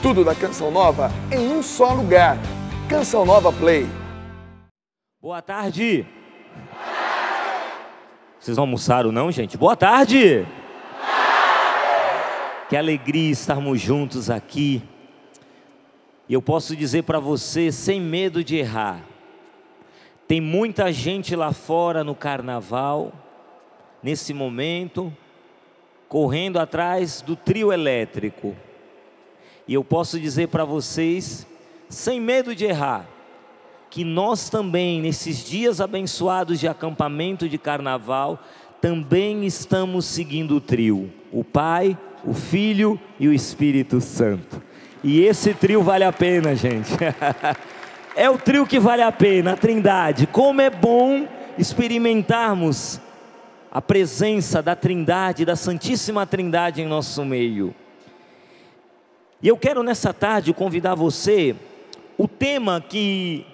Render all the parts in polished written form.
Tudo da Canção Nova em um só lugar. Canção Nova Play. Boa tarde. Vocês não almoçaram não, gente? Boa tarde. Que alegria estarmos juntos aqui. E eu posso dizer para você, sem medo de errar, tem muita gente lá fora no carnaval, nesse momento, correndo atrás do trio elétrico. E eu posso dizer para vocês, sem medo de errar, que nós também, nesses dias abençoados de acampamento de carnaval, também estamos seguindo o trio, o Pai, o Filho e o Espírito Santo. E esse trio vale a pena, gente. É o trio que vale a pena, a Trindade. Como é bom experimentarmos a presença da Trindade, da Santíssima Trindade em nosso meio. E eu quero nessa tarde convidar você, o tema que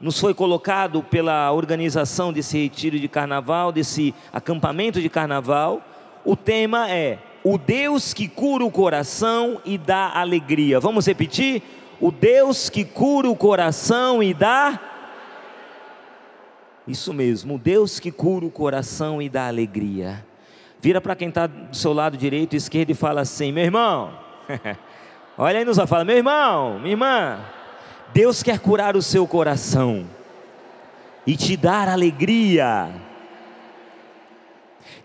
nos foi colocado pela organização desse retiro de carnaval, desse acampamento de carnaval, o tema é o Deus que cura o coração e dá alegria. Vamos repetir? O Deus que cura o coração e dá... Isso mesmo, o Deus que cura o coração e dá alegria. Vira para quem está do seu lado direito e esquerdo e fala assim: meu irmão, olha aí nos olhos, fala: meu irmão, minha irmã, Deus quer curar o seu coração e te dar alegria.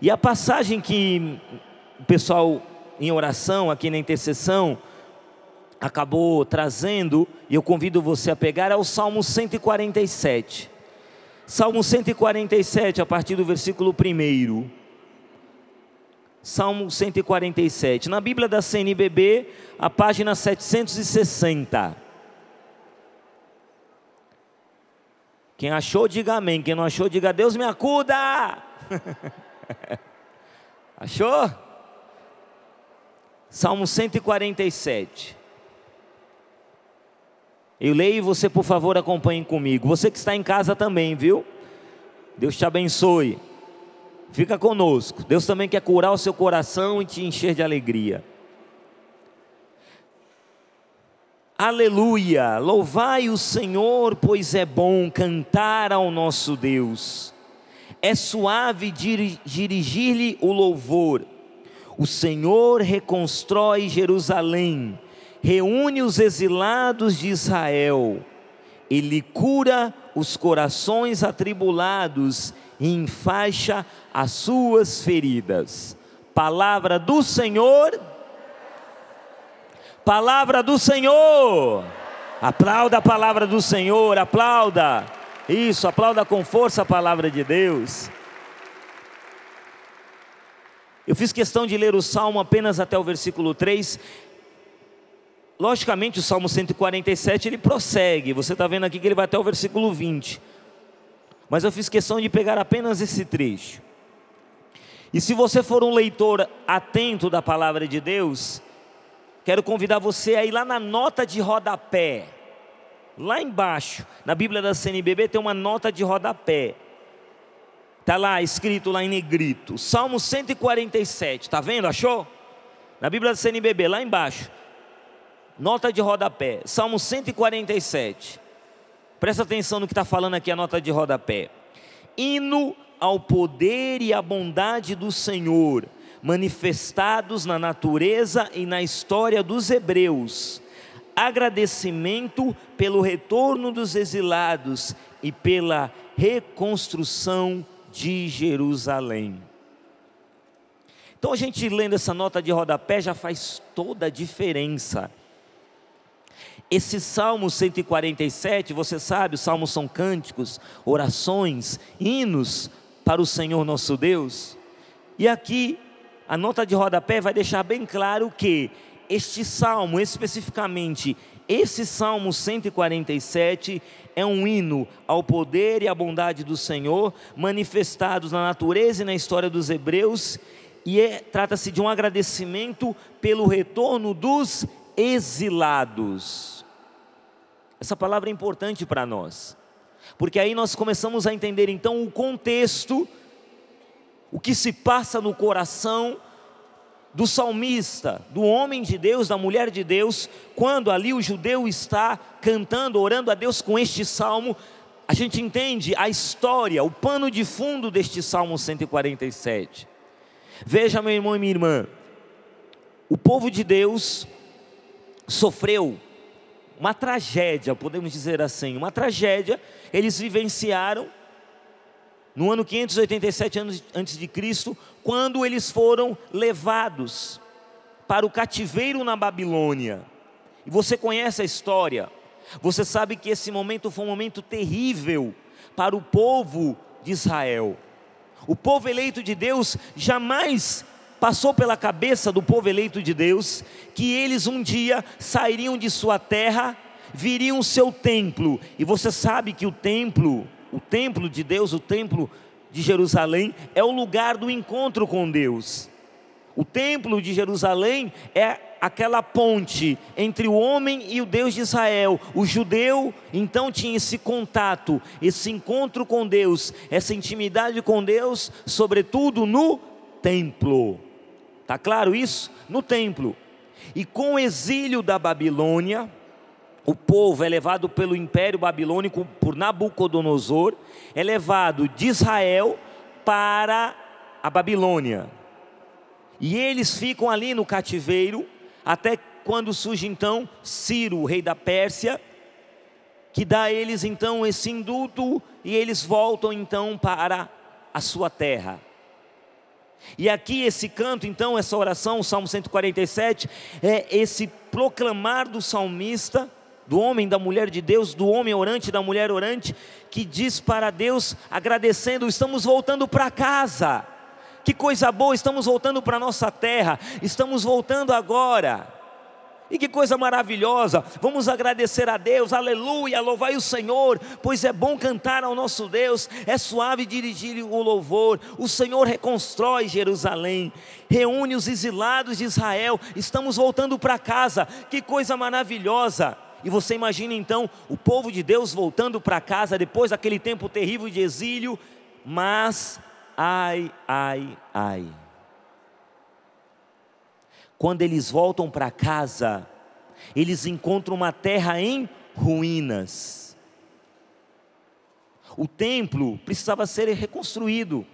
E a passagem que o pessoal em oração, aqui na intercessão, acabou trazendo, e eu convido você a pegar, é o Salmo 147. Salmo 147, a partir do versículo 1. Salmo 147, na Bíblia da CNBB, a página 760. Quem achou, diga amém. Quem não achou, diga: Deus me acuda. Achou? Salmo 147. Eu leio e você, por favor, acompanhe comigo. Você que está em casa também, viu? Deus te abençoe. Fica conosco. Deus também quer curar o seu coração e te encher de alegria. Aleluia! Louvai o Senhor, pois é bom cantar ao nosso Deus. É suave dirigir-lhe o louvor. O Senhor reconstrói Jerusalém, reúne os exilados de Israel. Ele cura os corações atribulados e enfaixa as suas feridas. Palavra do Senhor. Palavra do Senhor. Aplauda a palavra do Senhor, aplauda. Isso, aplauda com força a palavra de Deus. Eu fiz questão de ler o Salmo apenas até o versículo 3. Logicamente o Salmo 147 ele prossegue, você está vendo aqui que ele vai até o versículo 20. Mas eu fiz questão de pegar apenas esse trecho. E se você for um leitor atento da palavra de Deus, quero convidar você a ir lá na nota de rodapé. Lá embaixo, na Bíblia da CNBB tem uma nota de rodapé. Está lá, escrito lá em negrito, Salmo 147, está vendo, achou? Na Bíblia da CNBB, lá embaixo, nota de rodapé, Salmo 147. Presta atenção no que está falando aqui a nota de rodapé. Hino ao poder e à bondade do Senhor, manifestados na natureza e na história dos hebreus. Agradecimento pelo retorno dos exilados e pela reconstrução de Jerusalém. Então a gente lendo essa nota de rodapé já faz toda a diferença. Esse Salmo 147, você sabe, os salmos são cânticos, orações, hinos para o Senhor nosso Deus. E aqui a nota de rodapé vai deixar bem claro que este salmo, especificamente esse Salmo 147, é um hino ao poder e à bondade do Senhor, manifestados na natureza e na história dos hebreus, e trata-se de um agradecimento pelo retorno dos exilados. Essa palavra é importante para nós, porque aí nós começamos a entender então o contexto, o que se passa no coração do salmista, do homem de Deus, da mulher de Deus, quando ali o judeu está cantando, orando a Deus com este salmo, a gente entende a história, o pano de fundo deste Salmo 147. Veja, meu irmão e minha irmã, o povo de Deus sofreu uma tragédia, podemos dizer assim, uma tragédia. Eles vivenciaram no ano 587 antes de Cristo, quando eles foram levados para o cativeiro na Babilônia. E você conhece a história. Você sabe que esse momento foi um momento terrível para o povo de Israel. O povo eleito de Deus, jamais passou pela cabeça do povo eleito de Deus que eles um dia sairiam de sua terra, viriam o seu templo. E você sabe que o templo de Deus, o templo de Jerusalém, é o lugar do encontro com Deus. O templo de Jerusalém é aquela ponte entre o homem e o Deus de Israel. O judeu então tinha esse contato, esse encontro com Deus, essa intimidade com Deus, sobretudo no templo. Está claro isso? No templo. E com o exílio da Babilônia, o povo é levado pelo Império Babilônico, por Nabucodonosor, é levado de Israel para a Babilônia. E eles ficam ali no cativeiro, até quando surge então Ciro, o rei da Pérsia, que dá a eles então esse indulto, e eles voltam então para a sua terra. E aqui esse canto então, essa oração, o Salmo 147, é esse proclamar do salmista, do homem, da mulher de Deus, do homem orante, da mulher orante, que diz para Deus, agradecendo: estamos voltando para casa, que coisa boa, estamos voltando para a nossa terra, estamos voltando agora, e que coisa maravilhosa, vamos agradecer a Deus, aleluia, louvai o Senhor, pois é bom cantar ao nosso Deus, é suave dirigir o louvor. O Senhor reconstrói Jerusalém, reúne os exilados de Israel, estamos voltando para casa, que coisa maravilhosa. E você imagina então o povo de Deus voltando para casa depois daquele tempo terrível de exílio. Mas ai, ai, ai, quando eles voltam para casa, eles encontram uma terra em ruínas. O templo precisava ser reconstruído,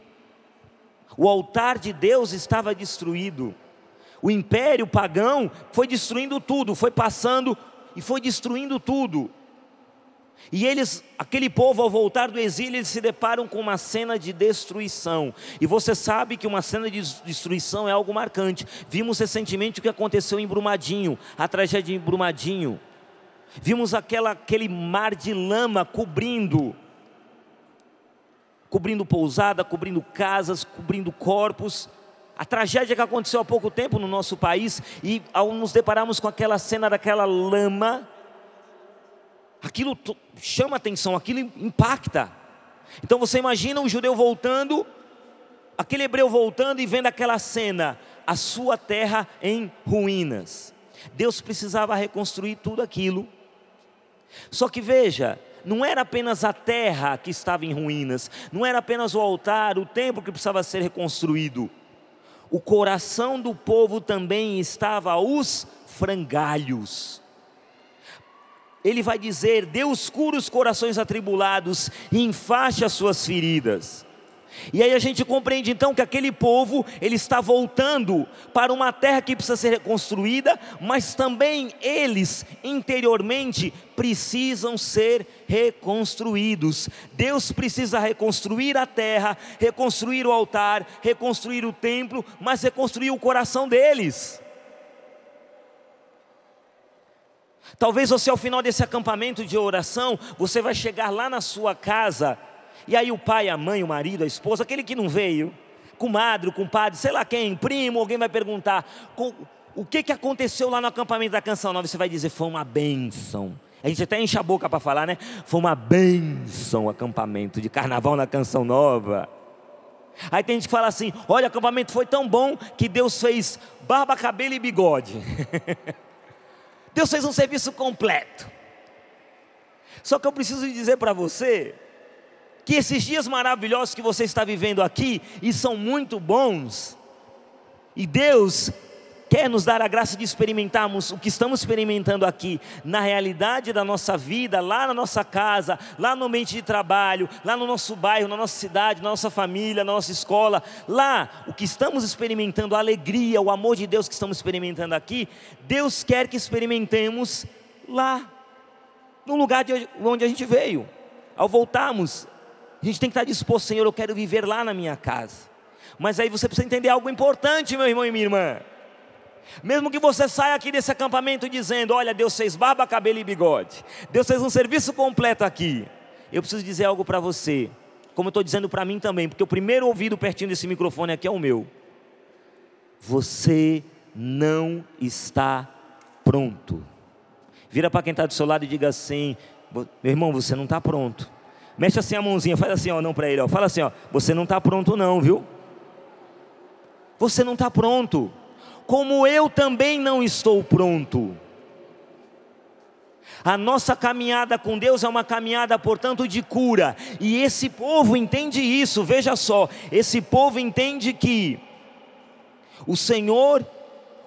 o altar de Deus estava destruído, o império pagão foi destruindo tudo, foi passando e foi destruindo tudo. E eles, aquele povo, ao voltar do exílio, eles se deparam com uma cena de destruição. E você sabe que uma cena de destruição é algo marcante. Vimos recentemente o que aconteceu em Brumadinho, a tragédia em Brumadinho. Vimos aquele mar de lama cobrindo pousada, cobrindo casas, cobrindo corpos. A tragédia que aconteceu há pouco tempo no nosso país, e ao nos depararmos com aquela cena daquela lama, aquilo chama atenção, aquilo impacta. Então você imagina um judeu voltando, aquele hebreu voltando e vendo aquela cena, a sua terra em ruínas. Deus precisava reconstruir tudo aquilo. Só que veja, não era apenas a terra que estava em ruínas, não era apenas o altar, o templo que precisava ser reconstruído. O coração do povo também estava aos frangalhos. Ele vai dizer: Deus cura os corações atribulados e enfaste as suas feridas. E aí a gente compreende então que aquele povo, ele está voltando para uma terra que precisa ser reconstruída, mas também eles interiormente precisam ser reconstruídos. Deus precisa reconstruir a terra, reconstruir o altar, reconstruir o templo, mas reconstruir o coração deles. Talvez você, ao final desse acampamento de oração, você vai chegar lá na sua casa, e aí o pai, a mãe, o marido, a esposa, aquele que não veio, comadre, compadre, sei lá quem, primo, alguém vai perguntar: o que aconteceu lá no acampamento da Canção Nova? Você vai dizer: foi uma bênção. A gente até enche a boca para falar, né? Foi uma bênção o acampamento de carnaval na Canção Nova. Aí tem gente que fala assim: olha, o acampamento foi tão bom que Deus fez barba, cabelo e bigode. Deus fez um serviço completo. Só que eu preciso dizer para você que esses dias maravilhosos que você está vivendo aqui, e são muito bons, e Deus quer nos dar a graça de experimentarmos o que estamos experimentando aqui, na realidade da nossa vida, lá na nossa casa, lá no ambiente de trabalho, lá no nosso bairro, na nossa cidade, na nossa família, na nossa escola, lá, o que estamos experimentando, a alegria, o amor de Deus que estamos experimentando aqui, Deus quer que experimentemos lá, no lugar de onde a gente veio. Ao voltarmos, a gente tem que estar disposto: Senhor, eu quero viver lá na minha casa. Mas aí você precisa entender algo importante, meu irmão e minha irmã. Mesmo que você saia aqui desse acampamento dizendo: olha, Deus fez barba, cabelo e bigode, Deus fez um serviço completo aqui. Eu preciso dizer algo para você, como eu estou dizendo para mim também, porque o primeiro ouvido pertinho desse microfone aqui é o meu. Você não está pronto. Vira para quem está do seu lado e diga assim: meu irmão, você não está pronto. Mexe assim a mãozinha, faz assim, ó, não para ele, ó. Fala assim, ó: você não está pronto não, viu? Você não está pronto, como eu também não estou pronto. A nossa caminhada com Deus é uma caminhada, portanto, de cura. E esse povo entende isso, veja só. Esse povo entende que o Senhor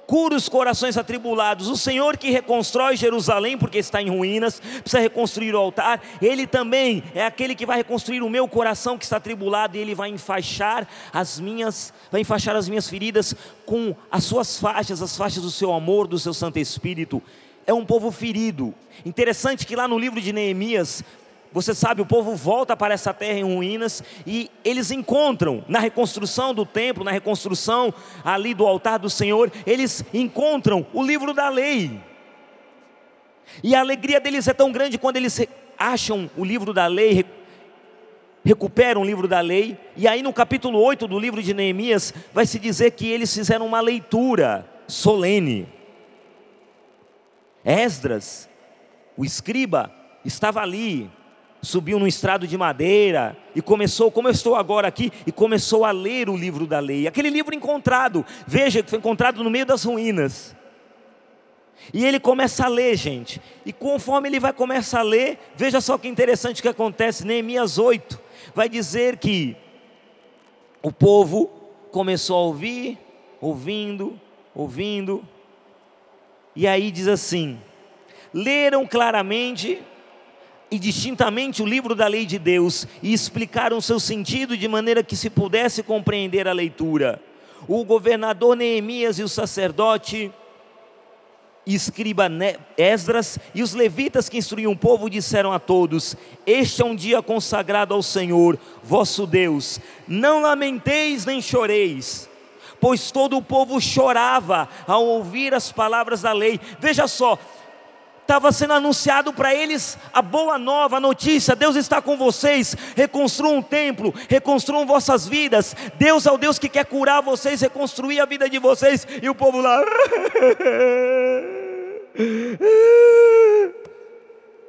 cura os corações atribulados. O Senhor que reconstrói Jerusalém, porque está em ruínas, precisa reconstruir o altar. Ele também é aquele que vai reconstruir o meu coração que está atribulado, e Ele vai enfaixar as minhas feridas com as suas faixas, as faixas do seu amor, do seu Santo Espírito. É um povo ferido. Interessante que lá no livro de Neemias, você sabe, o povo volta para essa terra em ruínas, e eles encontram na reconstrução do templo, na reconstrução ali do altar do Senhor, eles encontram o livro da lei. E a alegria deles é tão grande quando eles acham o livro da lei, recuperam o livro da lei. E aí no capítulo 8 do livro de Neemias, vai se dizer que eles fizeram uma leitura solene. Esdras, o escriba, estava ali, subiu num estrado de madeira e começou, como eu estou agora aqui, e começou a ler o livro da lei. Aquele livro encontrado, veja que foi encontrado no meio das ruínas. E ele começa a ler, gente. E conforme ele vai começar a ler, veja só que interessante que acontece. Neemias 8 vai dizer que o povo começou a ouvir, ouvindo. E aí diz assim: leram claramente e distintamente o livro da lei de Deus, e explicaram o seu sentido de maneira que se pudesse compreender a leitura. O governador Neemias e o sacerdote e escriba Esdras e os levitas que instruíam o povo disseram a todos: este é um dia consagrado ao Senhor, vosso Deus. Não lamenteis nem choreis, pois todo o povo chorava ao ouvir as palavras da lei. Veja só, estava sendo anunciado para eles a boa nova, a notícia: Deus está com vocês, reconstruam o templo, reconstruam vossas vidas. Deus é o Deus que quer curar vocês, reconstruir a vida de vocês. E o povo lá...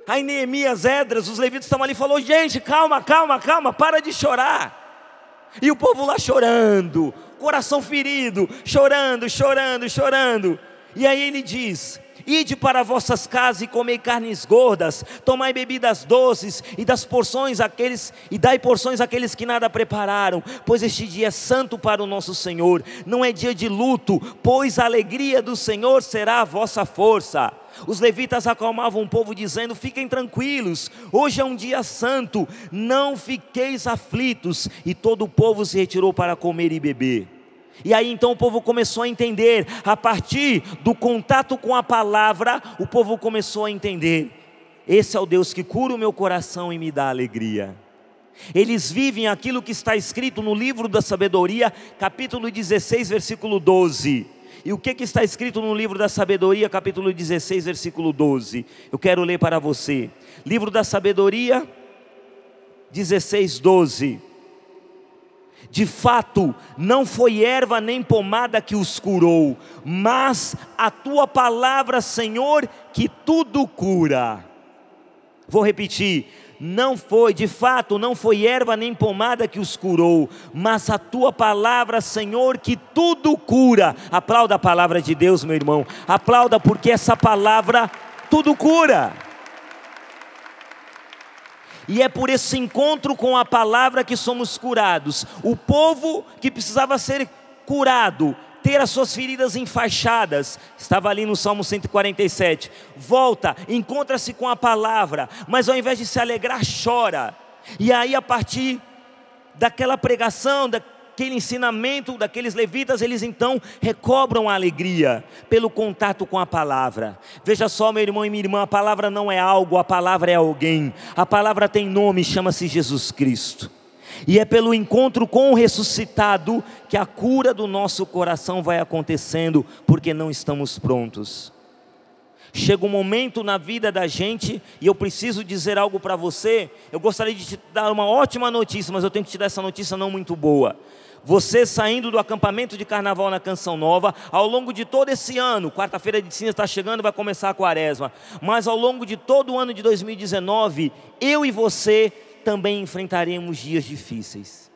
Aí Neemias, Esdras, os levitas estavam ali e falou: gente, calma, para de chorar. E o povo lá chorando, coração ferido, chorando. E aí ele diz: ide para vossas casas e comei carnes gordas, tomai bebidas doces, e dai porções àqueles que nada prepararam, pois este dia é santo para o nosso Senhor. Não é dia de luto, pois a alegria do Senhor será a vossa força. Os levitas acalmavam o povo dizendo: fiquem tranquilos, hoje é um dia santo, não fiqueis aflitos. E todo o povo se retirou para comer e beber. E aí então o povo começou a entender, a partir do contato com a palavra, o povo começou a entender: esse é o Deus que cura o meu coração e me dá alegria. Eles vivem aquilo que está escrito no livro da sabedoria, capítulo 16, versículo 12. E o que está escrito no livro da sabedoria, capítulo 16, versículo 12? Eu quero ler para você. Livro da sabedoria, 16, 12. De fato, não foi erva nem pomada que os curou, mas a tua palavra, Senhor, que tudo cura. Vou repetir: de fato, não foi erva nem pomada que os curou, mas a tua palavra, Senhor, que tudo cura. Aplauda a palavra de Deus, meu irmão. Aplauda, porque essa palavra tudo cura. E é por esse encontro com a palavra que somos curados. O povo que precisava ser curado ter as suas feridas enfaixadas. Estava ali no Salmo 147. Volta, encontra-se com a palavra, mas ao invés de se alegrar, chora. E aí, a partir daquela pregação, daquele ensinamento daqueles levitas, eles então recobram a alegria pelo contato com a palavra. Veja só, meu irmão e minha irmã, a palavra não é algo, a palavra é alguém. A palavra tem nome, chama-se Jesus Cristo. E é pelo encontro com o ressuscitado que a cura do nosso coração vai acontecendo, porque não estamos prontos. Chega um momento na vida da gente, e eu preciso dizer algo para você. Eu gostaria de te dar uma ótima notícia, mas eu tenho que te dar essa notícia não muito boa. Você saindo do acampamento de carnaval na Canção Nova, ao longo de todo esse ano, quarta-feira de cinza está chegando, vai começar a quaresma, mas ao longo de todo o ano de 2019, eu e você também enfrentaremos dias difíceis.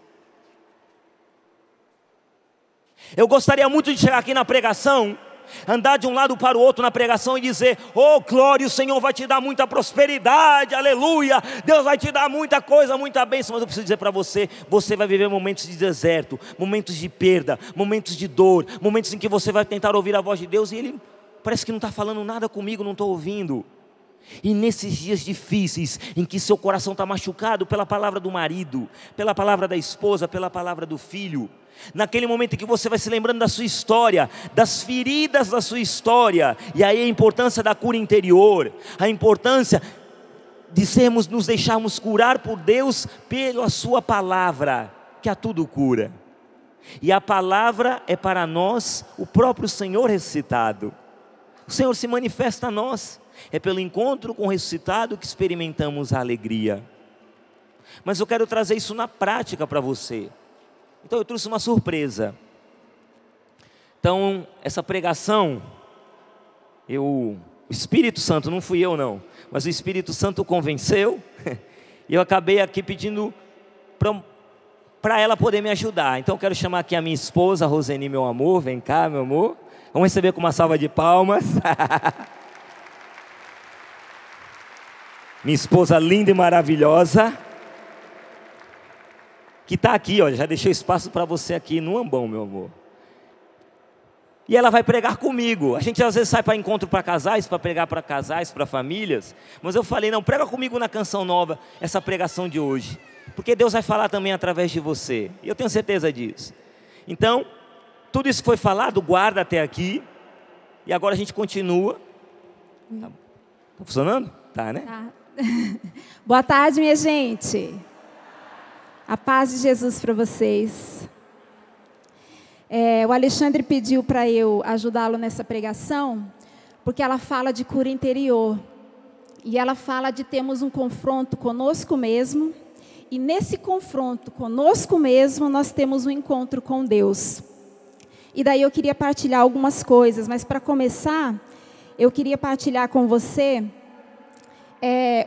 Eu gostaria muito de chegar aqui na pregação, andar de um lado para o outro na pregação e dizer: oh glória, o Senhor vai te dar muita prosperidade, aleluia, Deus vai te dar muita coisa, muita bênção. Mas eu preciso dizer para você, você vai viver momentos de deserto, momentos de perda, momentos de dor, momentos em que você vai tentar ouvir a voz de Deus e Ele parece que não está falando nada comigo, não estou ouvindo. E nesses dias difíceis, em que seu coração está machucado pela palavra do marido, pela palavra da esposa, pela palavra do filho, naquele momento em que você vai se lembrando da sua história, das feridas da sua história, e aí a importância da cura interior, a importância de nos deixarmos curar por Deus, pela sua palavra, que a tudo cura. E a palavra é para nós o próprio Senhor ressuscitado. O Senhor se manifesta a nós. É pelo encontro com o ressuscitado que experimentamos a alegria. Mas eu quero trazer isso na prática para você. Então eu trouxe uma surpresa. Então essa pregação, o Espírito Santo, não fui eu não, mas o Espírito Santo convenceu. E eu acabei aqui pedindo para ela poder me ajudar. Então eu quero chamar aqui a minha esposa, Roseni, meu amor. Vem cá, meu amor. Vamos receber com uma salva de palmas. Minha esposa linda e maravilhosa, que está aqui, olha, já deixei espaço para você aqui no ambão, meu amor. E ela vai pregar comigo. A gente às vezes sai para encontro para casais, para pregar para casais, para famílias. Mas eu falei, não, prega comigo na Canção Nova, essa pregação de hoje. Porque Deus vai falar também através de você. E eu tenho certeza disso. Então, tudo isso que foi falado, guarda até aqui. E agora a gente continua. Tá funcionando? Tá, né? Tá. Boa tarde, minha gente. A paz de Jesus para vocês. O Alexandre pediu para eu ajudá-lo nessa pregação, porque ela fala de cura interior. E ela fala de termos um confronto conosco mesmo. E nesse confronto conosco mesmo, nós temos um encontro com Deus. E daí eu queria partilhar algumas coisas, mas para começar, eu queria partilhar com você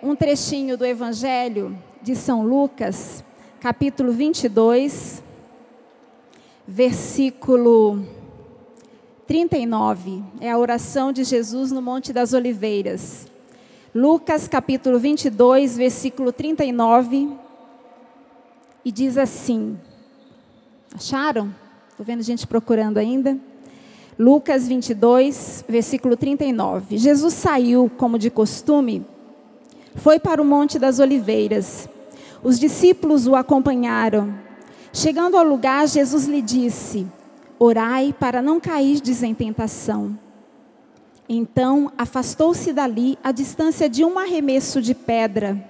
um trechinho do Evangelho de São Lucas, capítulo 22, versículo 39. É a oração de Jesus no Monte das Oliveiras. Lucas, capítulo 22, versículo 39. E diz assim, acharam? Estou vendo gente procurando ainda. Lucas 22, versículo 39. Jesus saiu, como de costume, foi para o Monte das Oliveiras. Os discípulos o acompanharam. Chegando ao lugar, Jesus lhe disse: orai para não cairdes em tentação. Então afastou-se dali a distância de um arremesso de pedra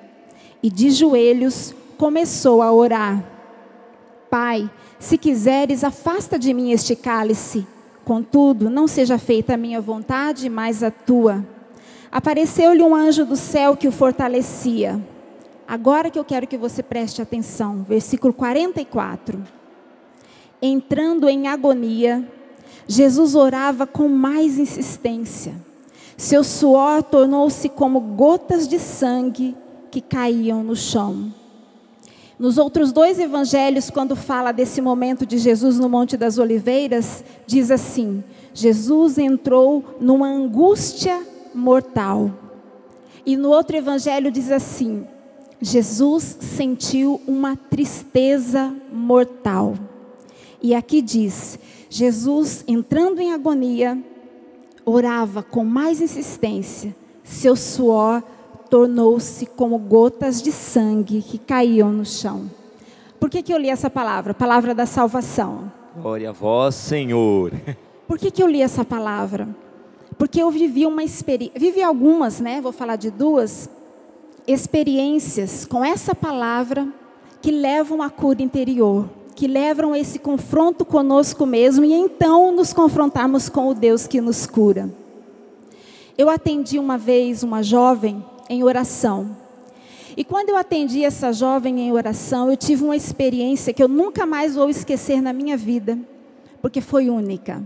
e de joelhos começou a orar: Pai, se quiseres, afasta de mim este cálice. Contudo, não seja feita a minha vontade, mas a tua. Apareceu-lhe um anjo do céu que o fortalecia. Agora que eu quero que você preste atenção, versículo 44. Entrando em agonia, Jesus orava com mais insistência. Seu suor tornou-se como gotas de sangue que caíam no chão. Nos outros dois evangelhos, quando fala desse momento de Jesus no Monte das Oliveiras, diz assim: Jesus entrou numa angústia mortal. E no outro evangelho diz assim: Jesus sentiu uma tristeza mortal. E aqui diz: Jesus, entrando em agonia, orava com mais insistência. Seu suor tornou-se como gotas de sangue que caíam no chão. Por que eu li essa palavra? Palavra da salvação. Glória a vós, Senhor. Por que eu li essa palavra? Porque eu vivi uma experiência, vivi algumas, vou falar de 2 experiências com essa palavra que levam à cura interior, que levam a esse confronto conosco mesmo e então nos confrontarmos com o Deus que nos cura. Eu atendi uma vez uma jovem em oração. E quando eu atendi essa jovem em oração, eu tive uma experiência que eu nunca mais vou esquecer na minha vida, porque foi única.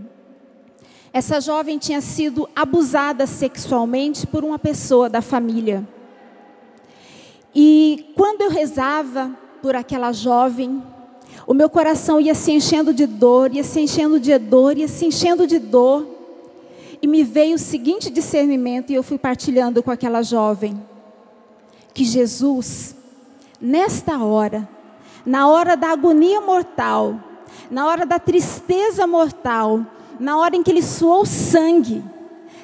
Essa jovem tinha sido abusada sexualmente por uma pessoa da família. E quando eu rezava por aquela jovem, o meu coração ia se enchendo de dor, ia se enchendo de dor, ia se enchendo de dor. E me veio o seguinte discernimento, e eu fui partilhando com aquela jovem. Que Jesus, nesta hora, na hora da agonia mortal, na hora da tristeza mortal, na hora em que ele suou sangue,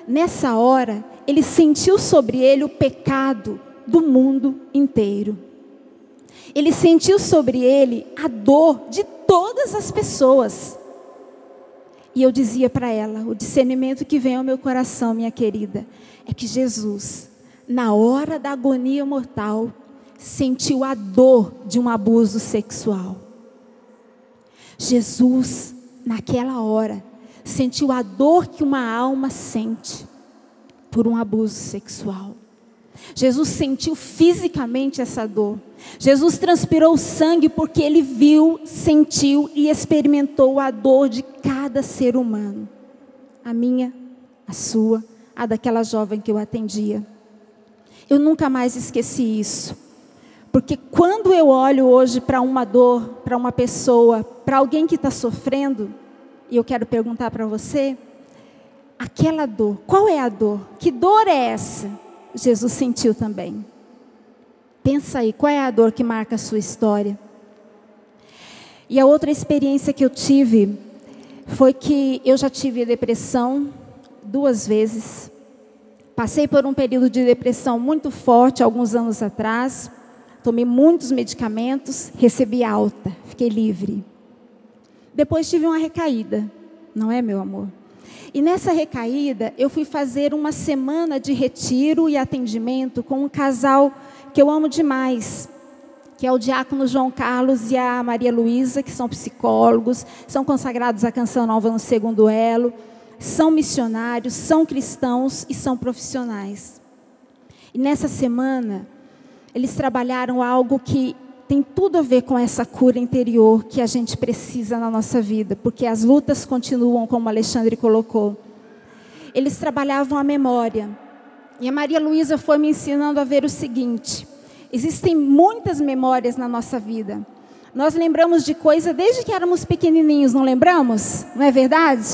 nessa hora, ele sentiu sobre ele o pecado do mundo inteiro. Ele sentiu sobre ele a dor de todas as pessoas. E eu dizia para ela, o discernimento que vem ao meu coração, minha querida, é que Jesus, na hora da agonia mortal, sentiu a dor de um abuso sexual. Jesus, naquela hora, sentiu a dor que uma alma sente por um abuso sexual. Jesus sentiu fisicamente essa dor. Jesus transpirou sangue porque ele viu, sentiu e experimentou a dor de cada ser humano. A minha, a sua, a daquela jovem que eu atendia. Eu nunca mais esqueci isso. Porque quando eu olho hoje para uma dor, para uma pessoa, para alguém que está sofrendo, e eu quero perguntar para você, aquela dor, qual é a dor? Que dor é essa? Jesus sentiu também. Pensa aí, qual é a dor que marca a sua história? E a outra experiência que eu tive foi que eu já tive depressão 2 vezes. Passei por um período de depressão muito forte alguns anos atrás. Tomei muitos medicamentos, recebi alta, fiquei livre. Depois tive uma recaída, não é, meu amor? E nessa recaída, eu fui fazer uma semana de retiro e atendimento com um casal que eu amo demais, que é o diácono João Carlos e a Maria Luísa, que são psicólogos, são consagrados à Canção Nova no 2º elo, são missionários, são cristãos e são profissionais. E nessa semana, eles trabalharam algo que tem tudo a ver com essa cura interior que a gente precisa na nossa vida, porque as lutas continuam, como Alexandre colocou. Eles trabalhavam a memória. E a Maria Luísa foi me ensinando a ver o seguinte: existem muitas memórias na nossa vida. Nós lembramos de coisa desde que éramos pequenininhos, não lembramos? Não é verdade?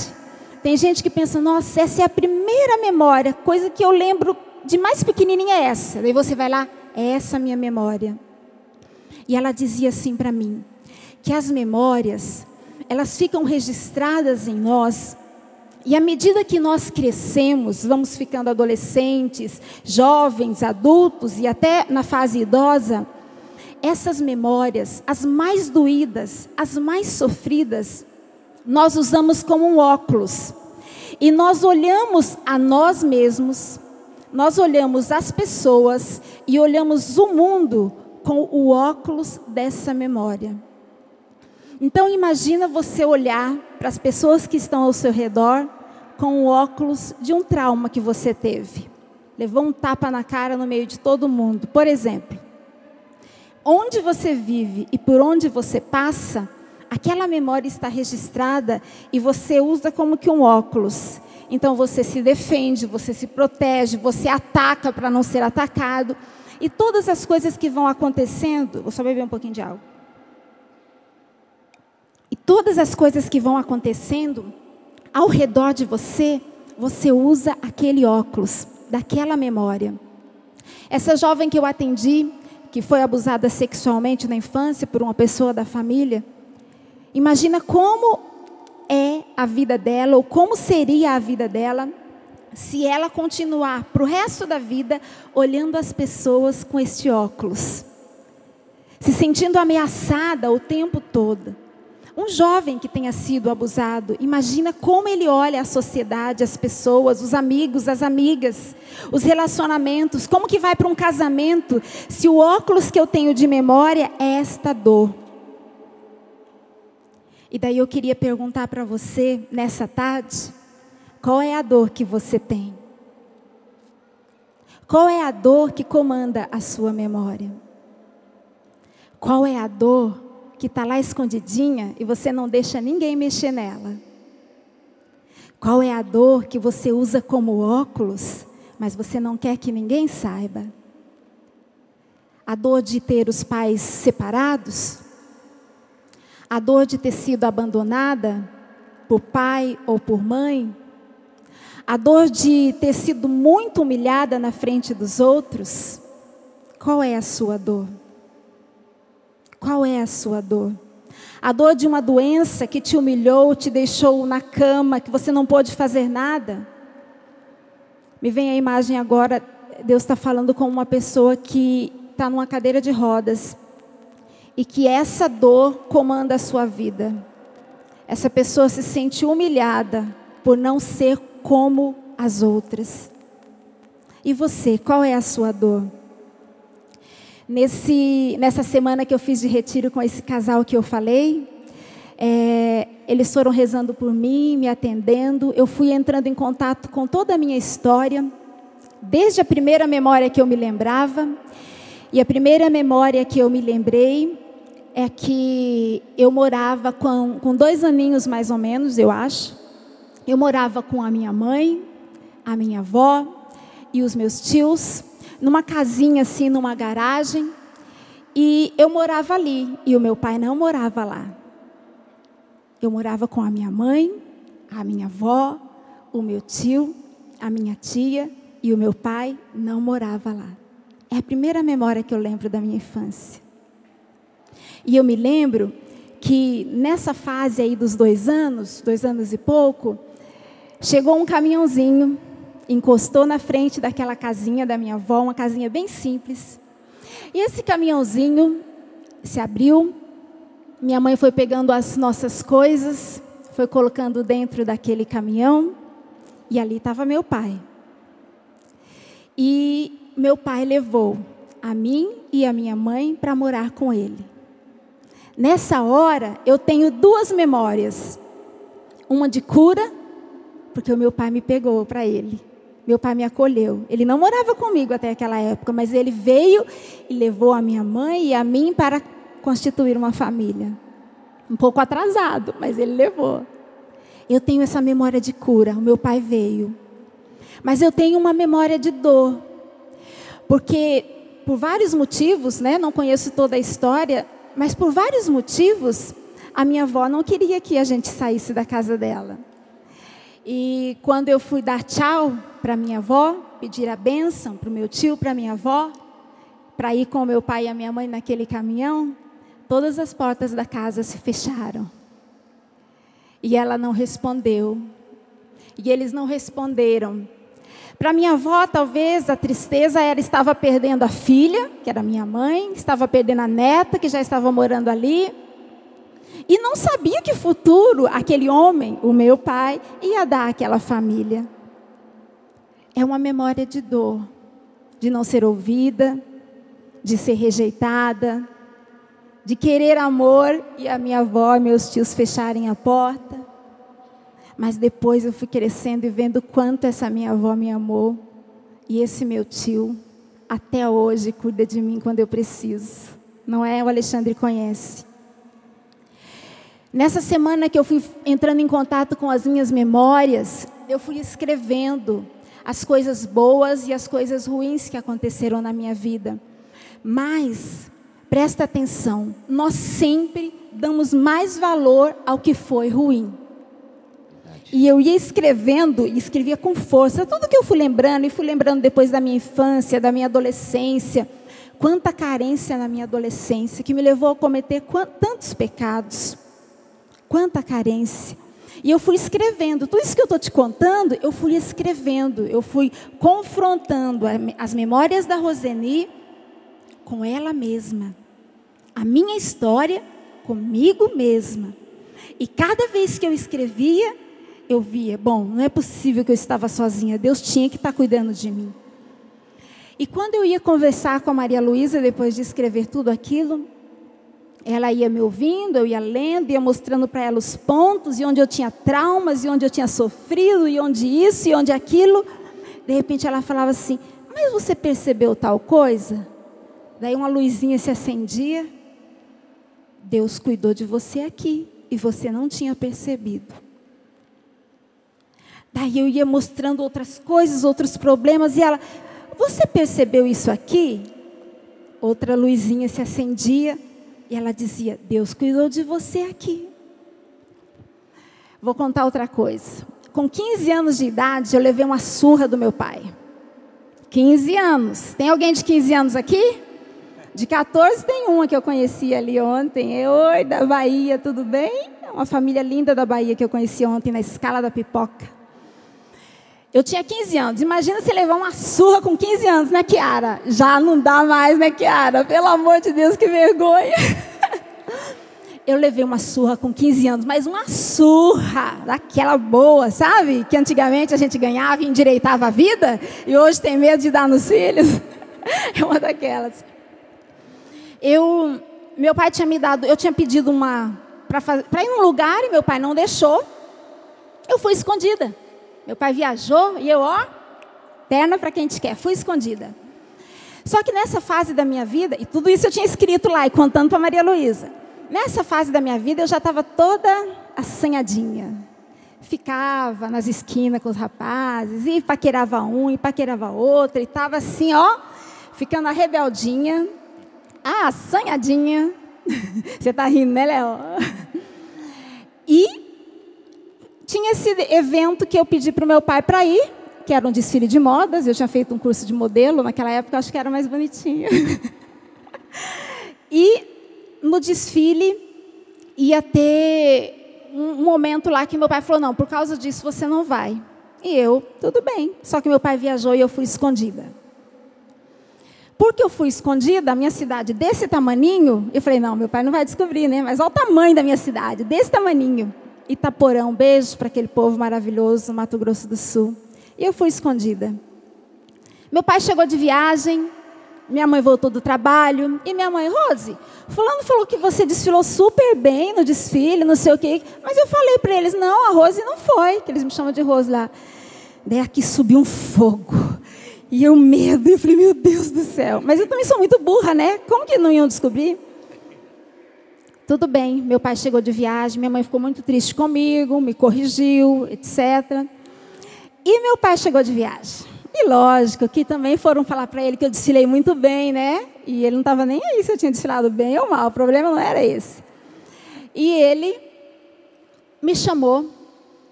Tem gente que pensa, nossa, essa é a primeira memória, coisa que eu lembro de mais pequenininha é essa. Daí você vai lá, é essa a minha memória. E ela dizia assim para mim, que as memórias, elas ficam registradas em nós, e à medida que nós crescemos, vamos ficando adolescentes, jovens, adultos e até na fase idosa, essas memórias, as mais doídas, as mais sofridas, nós usamos como um óculos. E nós olhamos a nós mesmos, nós olhamos as pessoas e olhamos o mundo com o óculos dessa memória. Então imagina você olhar para as pessoas que estão ao seu redor com o óculos de um trauma que você teve. Levou um tapa na cara no meio de todo mundo. Por exemplo, onde você vive e por onde você passa, aquela memória está registrada e você usa como que um óculos. Então você se defende, você se protege, você ataca para não ser atacado. E todas as coisas que vão acontecendo, vou só beber um pouquinho de água. E todas as coisas que vão acontecendo ao redor de você, você usa aquele óculos, daquela memória. Essa jovem que eu atendi, que foi abusada sexualmente na infância por uma pessoa da família, imagina como é a vida dela, ou como seria a vida dela, se ela continuar para o resto da vida olhando as pessoas com este óculos, se sentindo ameaçada o tempo todo. Um jovem que tenha sido abusado, imagina como ele olha a sociedade, as pessoas, os amigos, as amigas, os relacionamentos, como que vai para um casamento, se o óculos que eu tenho de memória é esta dor. E daí eu queria perguntar para você, nessa tarde, qual é a dor que você tem? Qual é a dor que comanda a sua memória? Qual é a dor que está lá escondidinha e você não deixa ninguém mexer nela? Qual é a dor que você usa como óculos, mas você não quer que ninguém saiba? A dor de ter os pais separados? A dor de ter sido abandonada por pai ou por mãe? A dor de ter sido muito humilhada na frente dos outros? Qual é a sua dor? Qual é a sua dor? A dor de uma doença que te humilhou, te deixou na cama, que você não pôde fazer nada? Me vem a imagem agora, Deus está falando com uma pessoa que está numa cadeira de rodas e que essa dor comanda a sua vida. Essa pessoa se sente humilhada por não ser como as outras. E você, qual é a sua dor? Nessa semana que eu fiz de retiro com esse casal que eu falei, eles foram rezando por mim, me atendendo. Eu fui entrando em contato com toda a minha história, desde a primeira memória que eu me lembrava. E a primeira memória que eu me lembrei é que eu morava com 2 aninhos mais ou menos, eu acho. Eu morava com a minha mãe, a minha avó e os meus tios, numa casinha assim, numa garagem, e eu morava ali, e o meu pai não morava lá. Eu morava com a minha mãe, a minha avó, o meu tio, a minha tia, e o meu pai não morava lá. É a primeira memória que eu lembro da minha infância. E eu me lembro que nessa fase aí dos 2 anos e pouco, chegou um caminhãozinho, encostou na frente daquela casinha da minha avó, uma casinha bem simples. E esse caminhãozinho se abriu, minha mãe foi pegando as nossas coisas, foi colocando dentro daquele caminhão, e ali estava meu pai. E meu pai levou a mim e a minha mãe para morar com ele. Nessa hora, eu tenho 2 memórias. Uma de cura, porque o meu pai me pegou para ele. Meu pai me acolheu. Ele não morava comigo até aquela época, mas ele veio e levou a minha mãe e a mim para constituir uma família. Um pouco atrasado, mas ele levou. Eu tenho essa memória de cura, o meu pai veio. Mas eu tenho uma memória de dor. Porque, por vários motivos, não conheço toda a história, mas por vários motivos, a minha avó não queria que a gente saísse da casa dela. E quando eu fui dar tchau para minha avó, pedir a bênção para o meu tio, para minha avó, para ir com o meu pai e a minha mãe naquele caminhão, todas as portas da casa se fecharam. E ela não respondeu. E eles não responderam. Para minha avó, talvez, a tristeza, ela estava perdendo a filha, que era minha mãe, estava perdendo a neta, que já estava morando ali. E não sabia que futuro aquele homem, o meu pai, ia dar àquela família. É uma memória de dor, de não ser ouvida, de ser rejeitada, de querer amor e a minha avó e meus tios fecharem a porta. Mas depois eu fui crescendo e vendo quanto essa minha avó me amou. E esse meu tio, até hoje, cuida de mim quando eu preciso. Não é? O Alexandre conhece. Nessa semana que eu fui entrando em contato com as minhas memórias, eu fui escrevendo as coisas boas e as coisas ruins que aconteceram na minha vida. Mas, presta atenção, nós sempre damos mais valor ao que foi ruim. E eu ia escrevendo, e escrevia com força, tudo que eu fui lembrando, e fui lembrando depois da minha infância, da minha adolescência. Quanta carência na minha adolescência, que me levou a cometer tantos pecados. Quanta carência. E eu fui escrevendo. Tudo isso que eu estou te contando, eu fui escrevendo. Eu fui confrontando as memórias da Roseni com ela mesma. A minha história comigo mesma. E cada vez que eu escrevia, eu via, bom, não é possível que eu estava sozinha. Deus tinha que estar cuidando de mim. E quando eu ia conversar com a Maria Luísa, depois de escrever tudo aquilo, ela ia me ouvindo, eu ia lendo, ia mostrando para ela os pontos, e onde eu tinha traumas, e onde eu tinha sofrido, e onde isso, e onde aquilo. De repente ela falava assim, mas você percebeu tal coisa? Daí uma luzinha se acendia. Deus cuidou de você aqui, e você não tinha percebido. Daí eu ia mostrando outras coisas, outros problemas, e ela, você percebeu isso aqui? Outra luzinha se acendia, e ela dizia, Deus cuidou de você aqui. Vou contar outra coisa. Com 15 anos de idade, eu levei uma surra do meu pai. 15 anos. Tem alguém de 15 anos aqui? De 14 tem uma que eu conheci ali ontem. Oi, da Bahia, tudo bem? Uma família linda da Bahia que eu conheci ontem na Escala da Pipoca. Eu tinha 15 anos. Imagina você levar uma surra com 15 anos, né, Kiara? Já não dá mais, né, Kiara? Pelo amor de Deus, que vergonha. Eu levei uma surra com 15 anos, mas uma surra daquela boa, sabe? Que antigamente a gente ganhava e endireitava a vida, e hoje tem medo de dar nos filhos. É uma daquelas. Meu pai tinha me dado, eu tinha pedido para ir num lugar e meu pai não deixou. Eu fui escondida. Meu pai viajou e eu, perna para quem a gente quer, fui escondida. Só que nessa fase da minha vida, e tudo isso eu tinha escrito lá e contando para Maria Luísa. Nessa fase da minha vida eu já estava toda assanhadinha. Ficava nas esquinas com os rapazes, e paquerava um, e paquerava outro, e estava assim, ficando a rebeldinha, assanhadinha. Você está rindo, né, Léo? E tinha esse evento que eu pedi para o meu pai para ir, que era um desfile de modas. Eu tinha feito um curso de modelo, naquela época eu acho que era mais bonitinho. E no desfile ia ter um momento lá que meu pai falou, não, por causa disso você não vai. E eu, tudo bem. Só que meu pai viajou e eu fui escondida. Porque eu fui escondida, a minha cidade desse tamaninho, eu falei, não, meu pai não vai descobrir, né? Mas olha o tamanho da minha cidade, desse tamaninho. Itaporã, beijo para aquele povo maravilhoso, Mato Grosso do Sul. E eu fui escondida. Meu pai chegou de viagem, minha mãe voltou do trabalho, e minha mãe, Rose, fulano falou que você desfilou super bem no desfile, não sei o quê. Mas eu falei para eles, não, a Rose não foi, que eles me chamam de Rose lá. Daí aqui subiu um fogo. E eu medo, eu falei, meu Deus do céu. Mas eu também sou muito burra, né? Como que não iam descobrir? Tudo bem, meu pai chegou de viagem, minha mãe ficou muito triste comigo, me corrigiu, etc. E meu pai chegou de viagem. E lógico que também foram falar para ele que eu desfilei muito bem, né? E ele não estava nem aí se eu tinha desfilado bem ou mal, o problema não era esse. E ele me chamou,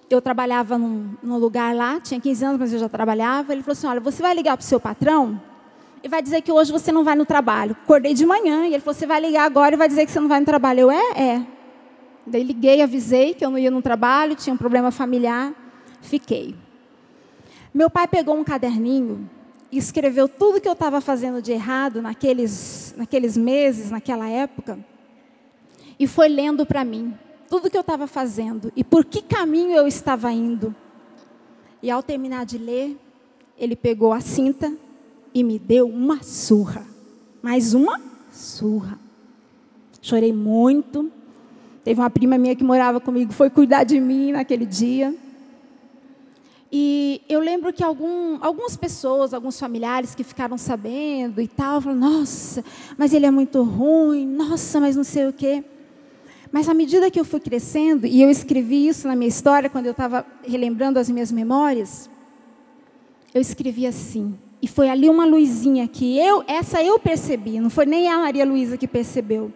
eu trabalhava num lugar lá, tinha 15 anos, mas eu já trabalhava. Ele falou assim, olha, você vai ligar para o seu patrão e vai dizer que hoje você não vai no trabalho. Acordei de manhã e ele falou, você vai ligar agora e vai dizer que você não vai no trabalho. Eu, é. Daí liguei, avisei que eu não ia no trabalho, tinha um problema familiar, fiquei. Meu pai pegou um caderninho e escreveu tudo que eu estava fazendo de errado naqueles meses, naquela época, e foi lendo para mim tudo que eu estava fazendo e por que caminho eu estava indo. E ao terminar de ler, ele pegou a cinta e me deu uma surra. Mais uma surra. Chorei muito. Teve uma prima minha que morava comigo, foi cuidar de mim naquele dia. E eu lembro que algumas pessoas, alguns familiares que ficaram sabendo e tal, falaram, nossa, mas ele é muito ruim, nossa, mas não sei o quê. Mas à medida que eu fui crescendo, e eu escrevi isso na minha história, quando eu estava relembrando as minhas memórias, eu escrevi assim, e foi ali uma luzinha que essa eu percebi, não foi nem a Maria Luísa que percebeu.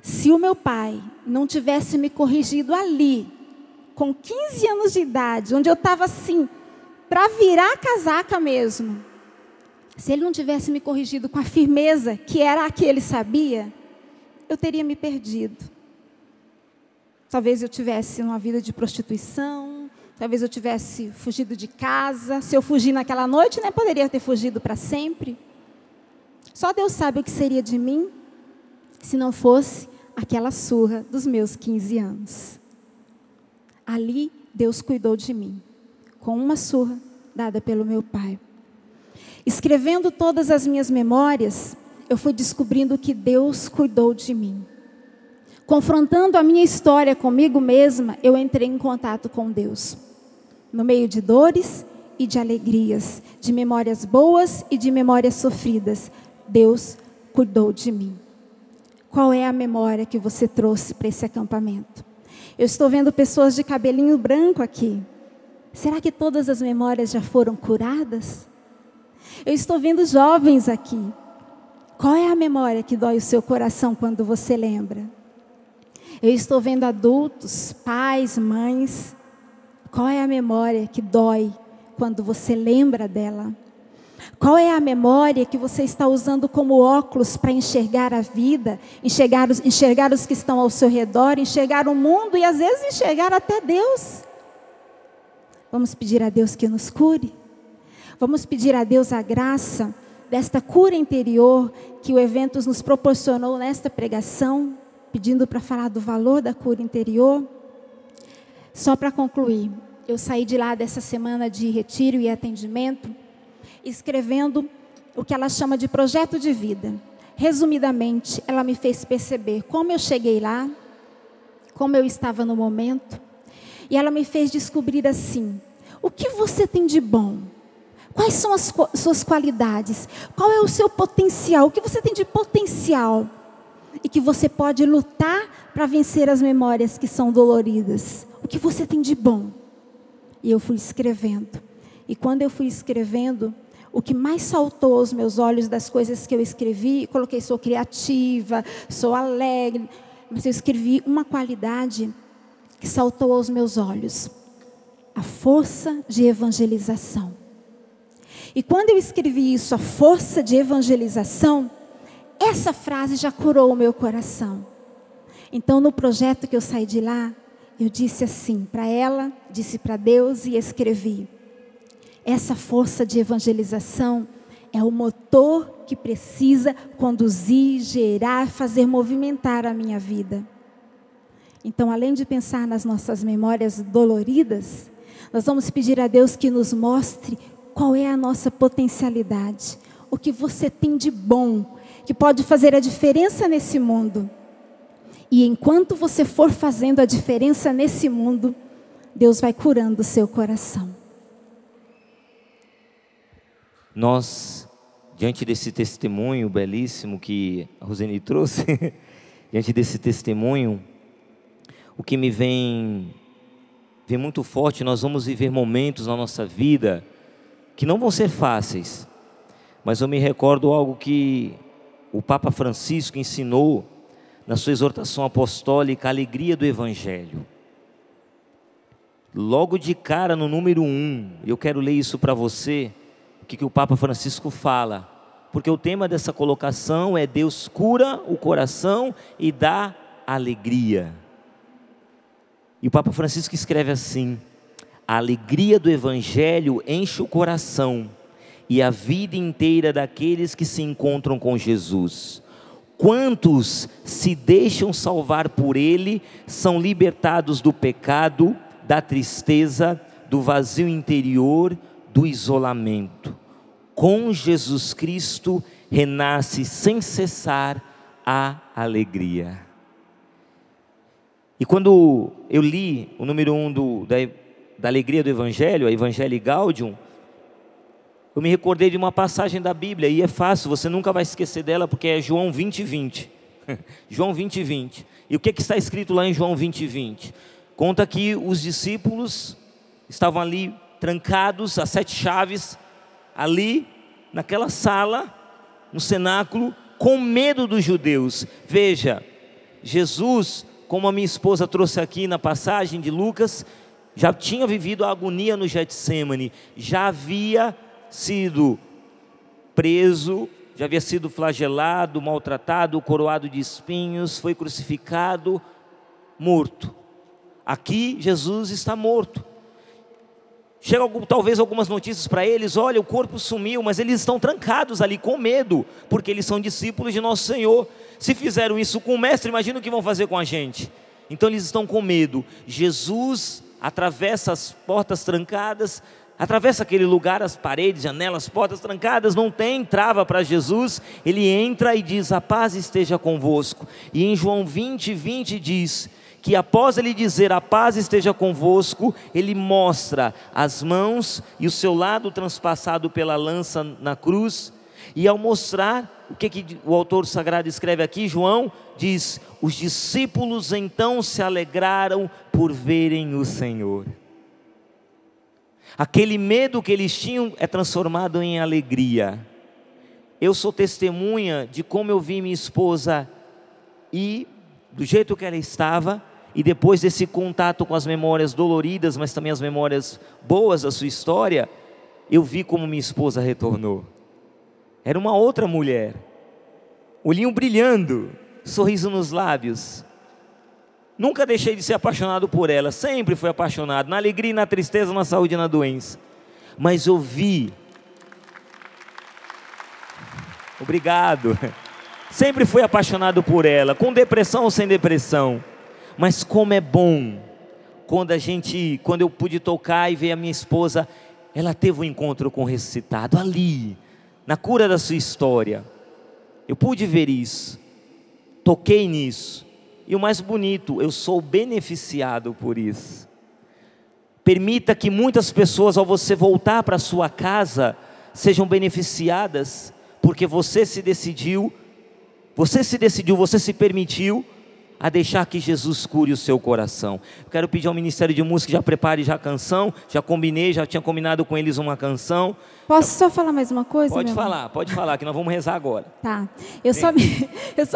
Se o meu pai não tivesse me corrigido ali, com 15 anos de idade, onde eu estava assim, para virar a casaca mesmo, se ele não tivesse me corrigido com a firmeza que era a que ele sabia, eu teria me perdido. Talvez eu tivesse uma vida de prostituição, talvez eu tivesse fugido de casa. Se eu fugir naquela noite, né, poderia ter fugido para sempre. Só Deus sabe o que seria de mim se não fosse aquela surra dos meus 15 anos. Ali, Deus cuidou de mim, com uma surra dada pelo meu pai. Escrevendo todas as minhas memórias, eu fui descobrindo que Deus cuidou de mim. Confrontando a minha história comigo mesma, eu entrei em contato com Deus. No meio de dores e de alegrias, de memórias boas e de memórias sofridas, Deus cuidou de mim. Qual é a memória que você trouxe para esse acampamento? Eu estou vendo pessoas de cabelinho branco aqui. Será que todas as memórias já foram curadas? Eu estou vendo jovens aqui. Qual é a memória que dói o seu coração quando você lembra? Eu estou vendo adultos, pais, mães. Qual é a memória que dói quando você lembra dela? Qual é a memória que você está usando como óculos para enxergar a vida, enxergar os que estão ao seu redor, enxergar o mundo e às vezes enxergar até Deus? Vamos pedir a Deus que nos cure? Vamos pedir a Deus a graça desta cura interior que o Eventos nos proporcionou nesta pregação, pedindo para falar do valor da cura interior? Só para concluir, eu saí de lá dessa semana de retiro e atendimento, escrevendo o que ela chama de projeto de vida. Resumidamente, ela me fez perceber como eu cheguei lá, como eu estava no momento, e ela me fez descobrir assim: o que você tem de bom? Quais são as suas qualidades? Qual é o seu potencial? O que você tem de potencial? E que você pode lutar para vencer as memórias que são doloridas. O que você tem de bom? E eu fui escrevendo. E quando eu fui escrevendo, o que mais saltou aos meus olhos das coisas que eu escrevi, coloquei: sou criativa, sou alegre. Mas eu escrevi uma qualidade que saltou aos meus olhos: a força de evangelização. E quando eu escrevi isso, a força de evangelização, essa frase já curou o meu coração. Então, no projeto que eu saí de lá, eu disse assim para ela, disse para Deus e escrevi: essa força de evangelização é o motor que precisa conduzir, gerar, fazer movimentar a minha vida. Então, além de pensar nas nossas memórias doloridas, nós vamos pedir a Deus que nos mostre qual é a nossa potencialidade, o que você tem de bom, que pode fazer a diferença nesse mundo. E enquanto você for fazendo a diferença nesse mundo, Deus vai curando o seu coração. Nós, diante desse testemunho belíssimo que a Roseni trouxe, diante desse testemunho, o que me vem muito forte, nós vamos viver momentos na nossa vida que não vão ser fáceis, mas eu me recordo algo que o Papa Francisco ensinou na sua exortação apostólica, a alegria do Evangelho. Logo de cara no número 1, eu quero ler isso para você, o que o Papa Francisco fala, porque o tema dessa colocação é: Deus cura o coração e dá alegria. E o Papa Francisco escreve assim: a alegria do Evangelho enche o coração e a vida inteira daqueles que se encontram com Jesus. Quantos se deixam salvar por Ele são libertados do pecado, da tristeza, do vazio interior, do isolamento. Com Jesus Cristo renasce sem cessar a alegria. E quando eu li o número 1 da alegria do Evangelho, a Evangelii Gaudium, eu me recordei de uma passagem da Bíblia, e é fácil, você nunca vai esquecer dela, porque é João 20:20. João 20:20. E o que está escrito lá em João 20:20? Conta que os discípulos estavam ali trancados, as 7 chaves, ali naquela sala, no cenáculo, com medo dos judeus. Veja, Jesus, como a minha esposa trouxe aqui na passagem de Lucas, já tinha vivido a agonia no Getsêmani, já havia sido preso, já havia sido flagelado, maltratado, coroado de espinhos, foi crucificado, morto. aqui Jesus está morto. Chegam talvez algumas notícias para eles: olha, o corpo sumiu, mas eles estão trancados ali com medo, porque eles são discípulos de nosso Senhor. Se fizeram isso com o mestre, imagina o que vão fazer com a gente. Então eles estão com medo. Jesus atravessa as portas trancadas, atravessa aquele lugar, as paredes, janelas, portas trancadas, não tem trava para Jesus. Ele entra e diz: a paz esteja convosco. E em João 20:20 diz que após ele dizer a paz esteja convosco, ele mostra as mãos e o seu lado transpassado pela lança na cruz. E ao mostrar, o que o autor sagrado escreve aqui, João, diz: os discípulos então se alegraram por verem o Senhor. Aquele medo que eles tinham é transformado em alegria. Eu sou testemunha de como eu vi minha esposa ir do jeito que ela estava, e depois desse contato com as memórias doloridas, mas também as memórias boas da sua história, eu vi como minha esposa retornou. Era uma outra mulher, olhinho brilhando, sorriso nos lábios. Nunca deixei de ser apaixonado por ela, sempre fui apaixonado, na alegria e na tristeza, na saúde e na doença. Mas eu vi, obrigado, sempre fui apaixonado por ela, com depressão ou sem depressão. Mas como é bom, quando eu pude tocar e ver a minha esposa, ela teve um encontro com o ressuscitado, ali, na cura da sua história. Eu pude ver isso, toquei nisso. E o mais bonito, eu sou beneficiado por isso. Permita que muitas pessoas, ao você voltar para a sua casa, sejam beneficiadas, porque você se decidiu, você se permitiu a deixar que Jesus cure o seu coração. Eu quero pedir ao Ministério de Música que já prepare já a canção, já tinha combinado com eles uma canção. Posso só falar mais uma coisa? Pode falar, que nós vamos rezar agora. Tá, eu só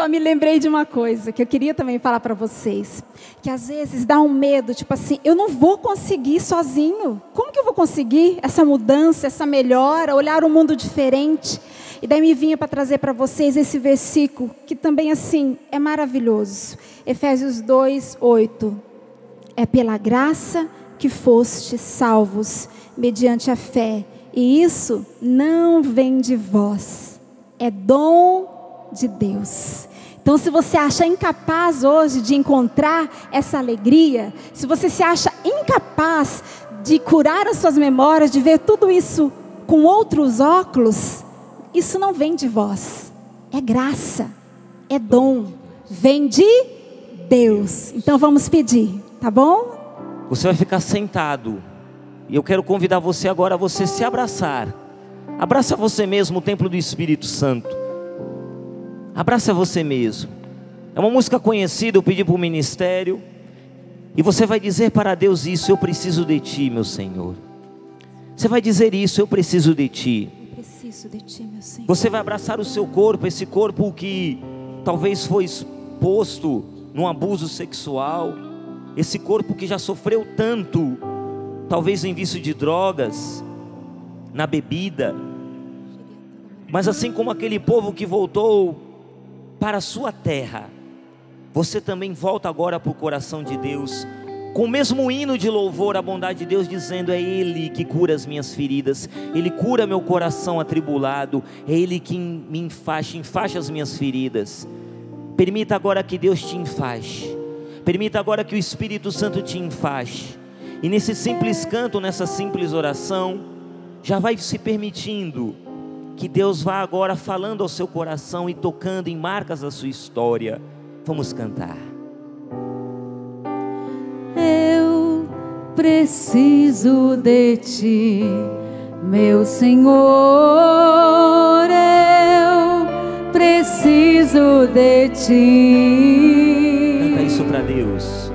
me lembrei de uma coisa que eu queria também falar para vocês, que às vezes dá um medo, tipo assim, eu não vou conseguir sozinho, como que eu vou conseguir essa mudança, essa melhora, olhar um mundo diferente? E daí me vinha para trazer para vocês esse versículo, que também assim, é maravilhoso. Efésios 2:8. É pela graça que fostes salvos, mediante a fé. E isso não vem de vós, é dom de Deus. Então, se você acha incapaz hoje de encontrar essa alegria, se você se acha incapaz de curar as suas memórias, de ver tudo isso com outros óculos, isso não vem de vós, é graça, é dom, vem de Deus. Então vamos pedir, tá bom? Você vai ficar sentado, e eu quero convidar você agora a você se abraçar. Abraça você mesmo, o templo do Espírito Santo. Abraça você mesmo. É uma música conhecida, eu pedi para o ministério, e você vai dizer para Deus isso: eu preciso de Ti, meu Senhor. Você vai dizer isso: eu preciso de Ti. De ti, meu Senhor. Você vai abraçar o seu corpo, esse corpo que talvez foi exposto num abuso sexual, esse corpo que já sofreu tanto, talvez em vício de drogas, na bebida. Mas assim como aquele povo que voltou para a sua terra, você também volta agora para o coração de Deus, com o mesmo hino de louvor à bondade de Deus, dizendo: é Ele que cura as minhas feridas, Ele cura meu coração atribulado, é Ele que me enfaixa as minhas feridas. Permita agora que Deus te enfaixe, permita agora que o Espírito Santo te enfaixe. E nesse simples canto, nessa simples oração, já vai se permitindo que Deus vá agora falando ao seu coração e tocando em marcas da sua história. Vamos cantar. Eu preciso de Ti, meu Senhor. Eu preciso de Ti. Canta isso para Deus.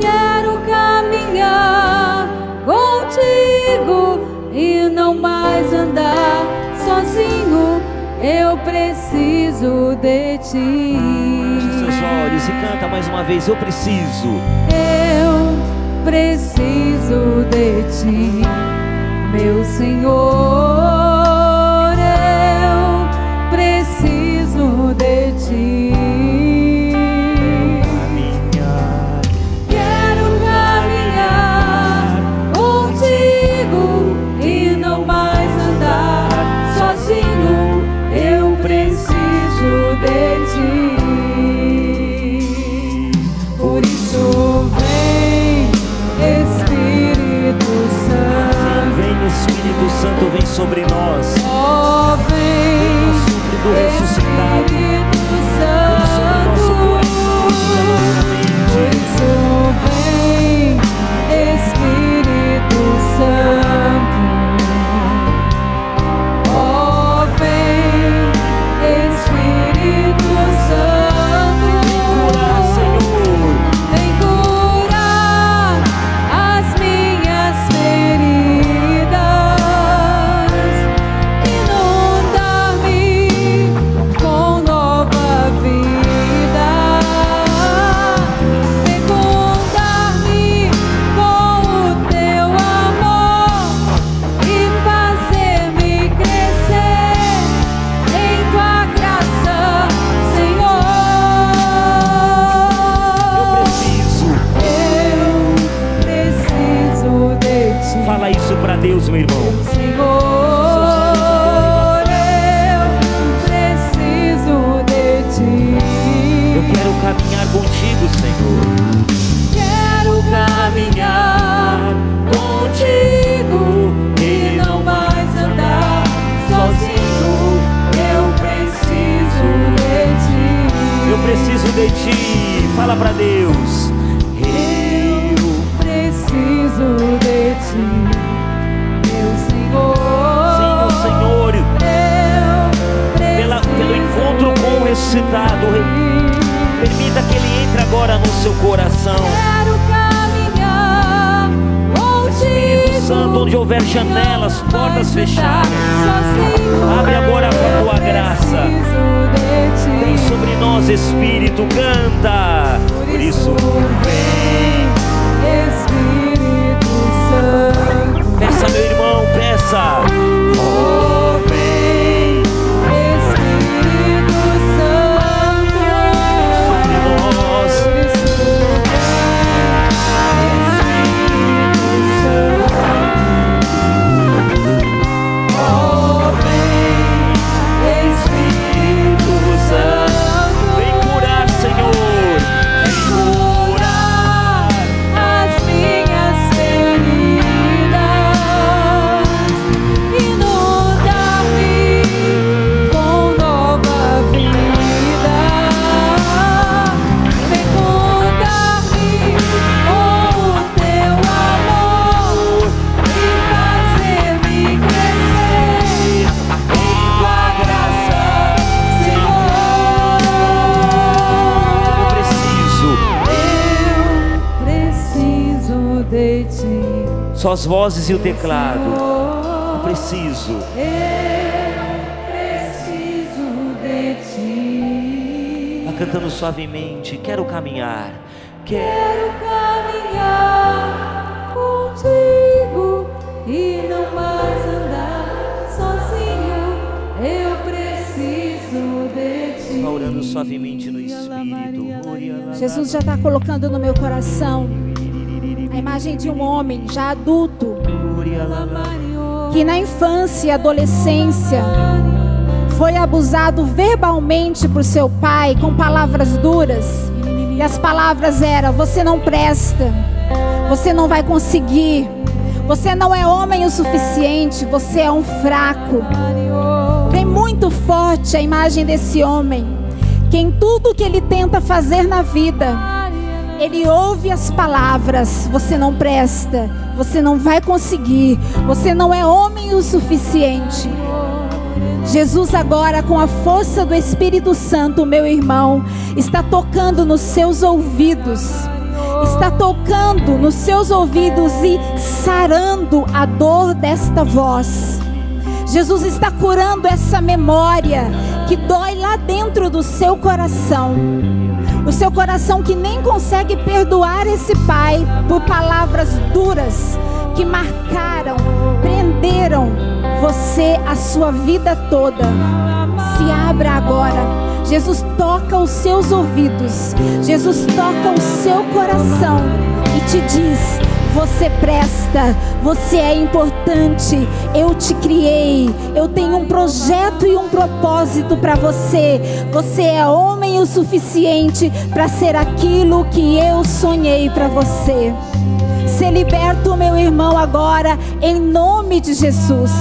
Quero caminhar contigo e não mais andar sozinho. Eu preciso de Ti. Feche seus olhos e canta mais uma vez: eu preciso. Eu preciso de Ti, meu Senhor. Eu preciso de Ti. Caminhar. Quero sobre nós. Oh, vem, Do ressuscitado. Espírito Vem sobre o nosso Santo. Por isso vem, Espírito Santo. Oh, vem, Espírito Santo. Senhor. Vem curar as minhas feridas, inunda-me com nova vida, fecundar-me com o teu amor e fazer-me crescer em tua graça, Senhor. Eu preciso de ti. Fala isso para Deus, meu irmão. Senhor, eu preciso de ti. Eu quero caminhar contigo, Senhor. Quero caminhar contigo e não mais andar sozinho. Eu preciso de ti. Eu preciso de ti. Fala para Deus. Eu preciso de ti, meu Senhor. Sim, Senhor. Eu preciso Pelo encontro com o ressuscitado, permita que ele entre agora no seu coração. Quero caminhar contigo. Espírito Santo, onde houver janelas, portas fechadas, abre agora com a tua graça. Vem sobre nós, Espírito, canta. Por isso, vem, Espírito Santo. peça, meu irmão, peça. Oh, vem, Espírito Santo. Sobre nós. Por isso vem, Espírito Santo. Oh, vem, Espírito Santo. Vem curar, Senhor. Vem curar as minhas feridas, inunda-me com nova vida, fecunda-me com o teu amor e fazer-me crescer em tua graça, Senhor. Eu preciso. Eu preciso de ti. Só as vozes e o teclado. Eu preciso. Eu preciso de ti. Vai cantando suavemente. Quero caminhar. Quero caminhar contigo e não mais andar sozinho. Eu preciso de ti. Vai orando suavemente no Espírito. Jesus já está colocando no meu coração a imagem de um homem já adulto, que na infância e adolescência foi abusado verbalmente por seu pai com palavras duras. E as palavras eram: você não presta, você não vai conseguir, você não é homem o suficiente, você é um fraco. Vem muito forte a imagem desse homem, que em tudo que ele tenta fazer na vida, ele ouve as palavras: você não presta, você não vai conseguir, você não é homem o suficiente. Jesus agora, com a força do Espírito Santo, meu irmão, está tocando nos seus ouvidos, está tocando nos seus ouvidos e sarando a dor desta voz. Jesus está curando essa memória que dói lá dentro do seu coração. O seu coração que nem consegue perdoar esse pai por palavras duras que marcaram, prenderam você a sua vida toda. Se abra agora. Jesus toca os seus ouvidos, Jesus toca o seu coração e te diz: você presta, você é importante, eu te criei, eu tenho um projeto e um propósito para você. Você é homem o suficiente para ser aquilo que eu sonhei para você. Ser liberto, meu irmão, agora, em nome de Jesus.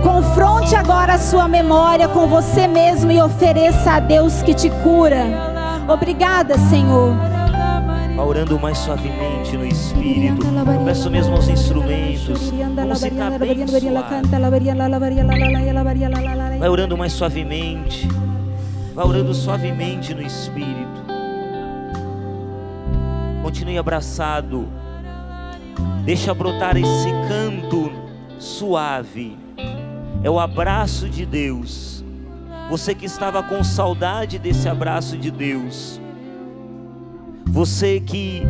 Confronte agora a sua memória com você mesmo e ofereça a Deus que te cura. Obrigada, Senhor. Vá orando mais suavemente no Espírito. Peço mesmo aos instrumentos. Vamos ficar bem suave. Vai orando mais suavemente. Vai orando suavemente no Espírito. Continue abraçado. Deixa brotar esse canto suave. É o abraço de Deus. Você que estava com saudade desse abraço de Deus. Você que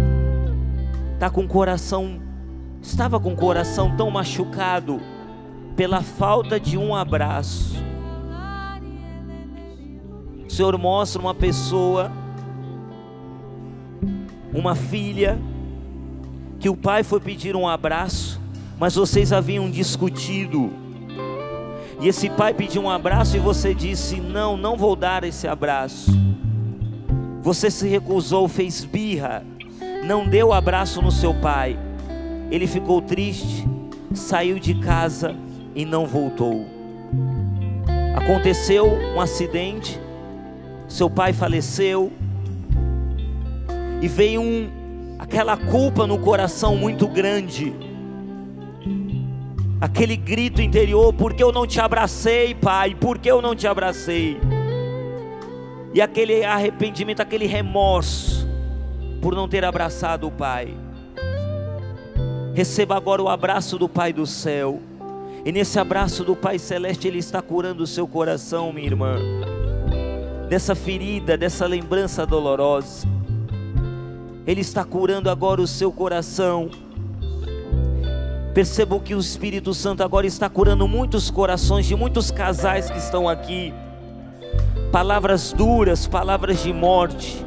estava com o coração tão machucado pela falta de um abraço. O Senhor mostra uma pessoa, uma filha, que o pai foi pedir um abraço, mas vocês haviam discutido. E esse pai pediu um abraço e você disse: não, não vou dar esse abraço. Você se recusou, fez birra, não deu abraço no seu pai. Ele ficou triste, saiu de casa e não voltou. Aconteceu um acidente, seu pai faleceu e veio aquela culpa no coração muito grande. Aquele grito interior: por que eu não te abracei, pai? Por que eu não te abracei? E aquele arrependimento, aquele remorso por não ter abraçado o pai. Receba agora o abraço do Pai do céu. E nesse abraço do Pai celeste, Ele está curando o seu coração, minha irmã, dessa ferida, dessa lembrança dolorosa. Ele está curando agora o seu coração. Percebam que o Espírito Santo agora está curando muitos corações de muitos casais que estão aqui. Palavras duras, palavras de morte,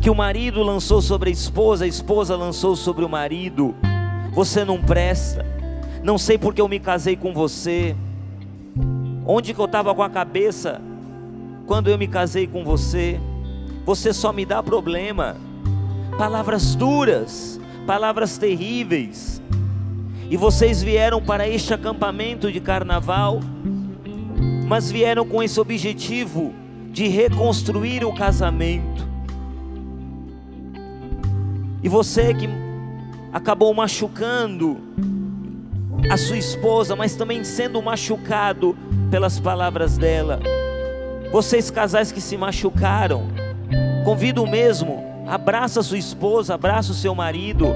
que o marido lançou sobre a esposa lançou sobre o marido. Você não presta, não sei porque eu me casei com você, onde que eu estava com a cabeça quando eu me casei com você, você só me dá problema. Palavras duras, palavras terríveis. E vocês vieram para este acampamento de carnaval, mas vieram com esse objetivo de reconstruir o casamento. E você que acabou machucando a sua esposa, mas também sendo machucado pelas palavras dela. Vocês casais que se machucaram, convido mesmo, abraça a sua esposa, abraça o seu marido.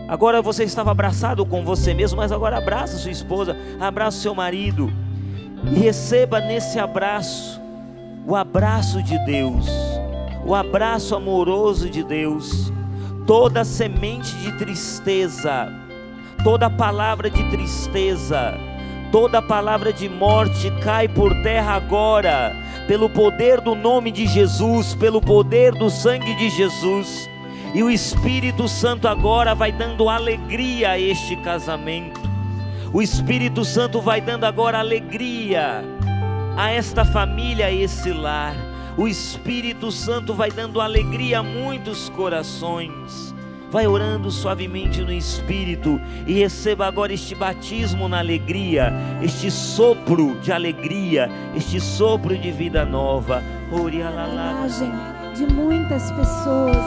Agora você estava abraçado com você mesmo, mas agora abraça a sua esposa, abraça o seu marido. E receba nesse abraço o abraço de Deus, o abraço amoroso de Deus. Toda semente de tristeza, toda palavra de tristeza, toda palavra de morte cai por terra agora, pelo poder do nome de Jesus, pelo poder do sangue de Jesus. E o Espírito Santo agora vai dando alegria a este casamento. O Espírito Santo vai dando agora alegria a esta família, a esse lar. O Espírito Santo vai dando alegria a muitos corações. Vai orando suavemente no Espírito e receba agora este batismo na alegria, este sopro de alegria, este sopro de vida nova. A imagem de muitas pessoas,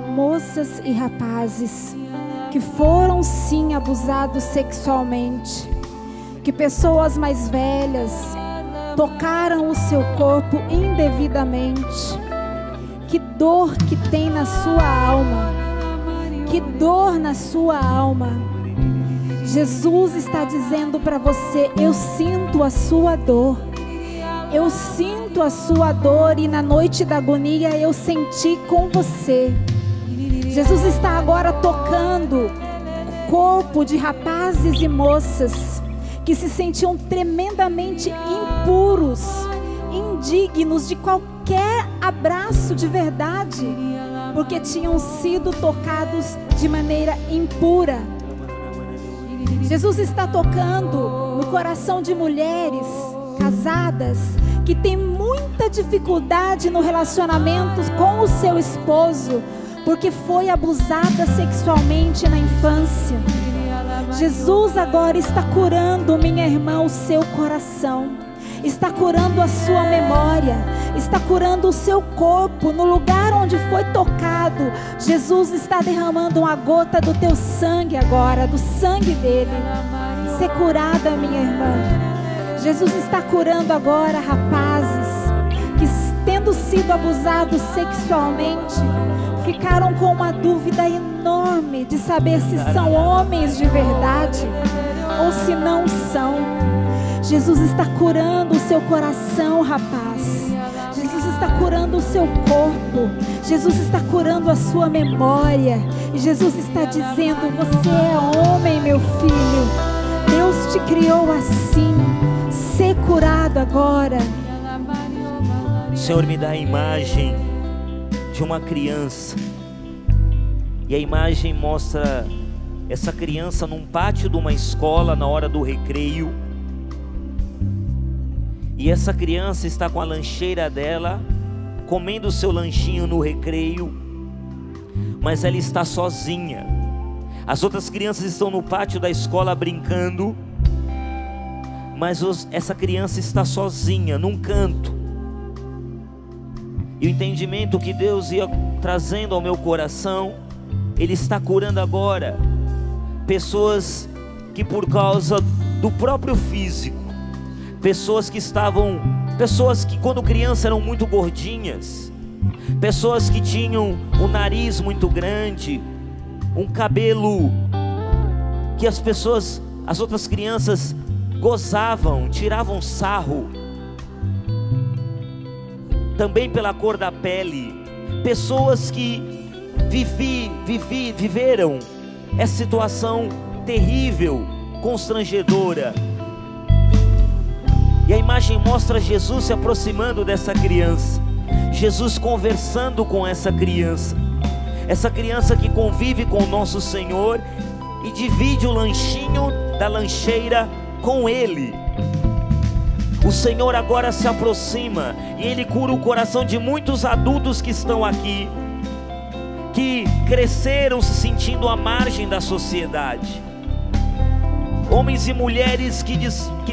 moças e rapazes, que foram sim abusados sexualmente, que pessoas mais velhas tocaram o seu corpo indevidamente. Que dor que tem na sua alma, que dor na sua alma. Jesus está dizendo para você: eu sinto a sua dor, eu sinto a sua dor, e na noite da agonia eu senti com você. Jesus está agora tocando o corpo de rapazes e moças que se sentiam tremendamente impuros, indignos de qualquer abraço de verdade, porque tinham sido tocados de maneira impura. Jesus está tocando no coração de mulheres casadas que têm muita dificuldade no relacionamento com o seu esposo, porque foi abusada sexualmente na infância. Jesus agora está curando, minha irmã, o seu coração. Está curando a sua memória, está curando o seu corpo. No lugar onde foi tocado, Jesus está derramando uma gota do teu sangue agora, do sangue dele. Ser curada, minha irmã. Jesus está curando agora rapazes que, tendo sido abusados sexualmente, ficaram com uma dúvida enorme de saber se são homens de verdade ou se não são. Jesus está curando o seu coração, rapaz. Jesus está curando o seu corpo. Jesus está curando a sua memória. E Jesus está dizendo: você é homem, meu filho. Deus te criou assim. Ser curado agora. O Senhor me dá a imagem de uma criança. E a imagem mostra essa criança num pátio de uma escola na hora do recreio. E essa criança está com a lancheira dela, comendo o seu lanchinho no recreio, mas ela está sozinha. As outras crianças estão no pátio da escola brincando, mas essa criança está sozinha, num canto. E o entendimento que Deus ia trazendo ao meu coração, Ele está curando agora pessoas que, por causa do próprio físico, pessoas que quando criança eram muito gordinhas, pessoas que tinham o nariz muito grande, um cabelo que as outras crianças gozavam, tiravam sarro, também pela cor da pele, pessoas que viveram essa situação terrível, constrangedora. E a imagem mostra Jesus se aproximando dessa criança, Jesus conversando com essa criança que convive com o nosso Senhor e divide o lanchinho da lancheira com Ele. O Senhor agora se aproxima e Ele cura o coração de muitos adultos que estão aqui, que cresceram se sentindo à margem da sociedade. Homens e mulheres que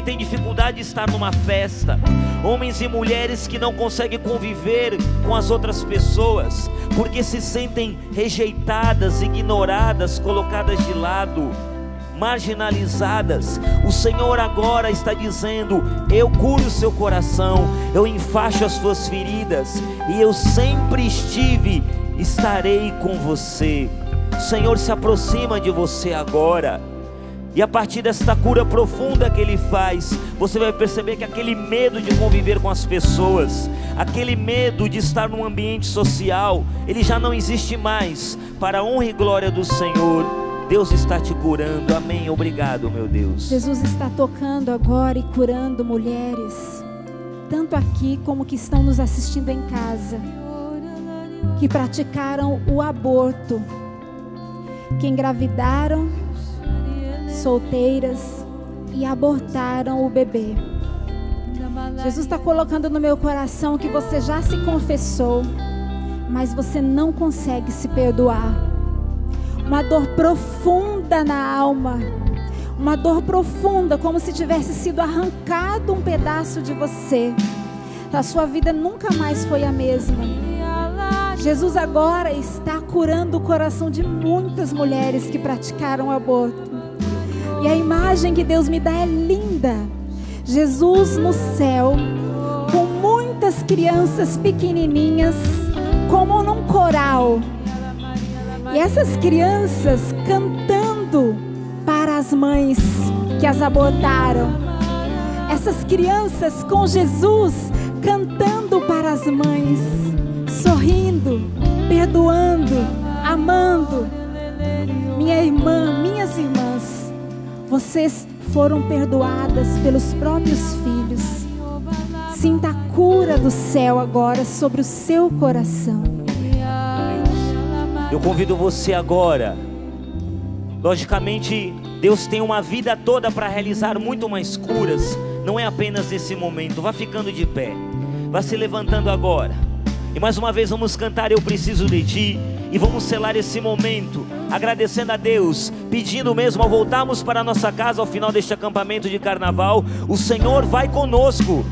têm dificuldade de estar numa festa. Homens e mulheres que não conseguem conviver com as outras pessoas, porque se sentem rejeitadas, ignoradas, colocadas de lado, marginalizadas. O Senhor agora está dizendo: eu curo o seu coração, eu enfaixo as suas feridas, e eu sempre estarei com você. O Senhor se aproxima de você agora. E a partir desta cura profunda que Ele faz, você vai perceber que aquele medo de conviver com as pessoas, aquele medo de estar num ambiente social, ele já não existe mais. Para a honra e glória do Senhor, Deus está te curando. Amém. Obrigado, meu Deus. Jesus está tocando agora e curando mulheres, tanto aqui como que estão nos assistindo em casa, que praticaram o aborto, que engravidaram, solteiras, e abortaram o bebê. Jesus está colocando no meu coração que você já se confessou, mas você não consegue se perdoar. Uma dor profunda na alma, uma dor profunda, como se tivesse sido arrancado um pedaço de você. A sua vida nunca mais foi a mesma. Jesus agora está curando o coração de muitas mulheres que praticaram aborto. E a imagem que Deus me dá é linda. Jesus no céu, com muitas crianças pequenininhas, como num coral. E essas crianças cantando para as mães que as abortaram. Essas crianças com Jesus cantando para as mães, sorrindo, perdoando, amando. Minha irmã, minhas irmãs, vocês foram perdoadas pelos próprios filhos. Sinta a cura do céu agora sobre o seu coração. Eu convido você agora. Logicamente, Deus tem uma vida toda para realizar muito mais curas. Não é apenas nesse momento. Vá ficando de pé, vá se levantando agora. E mais uma vez vamos cantar Eu Preciso de Ti. E vamos selar esse momento, agradecendo a Deus, pedindo mesmo ao voltarmos para a nossa casa ao final deste acampamento de carnaval, o Senhor vai conosco.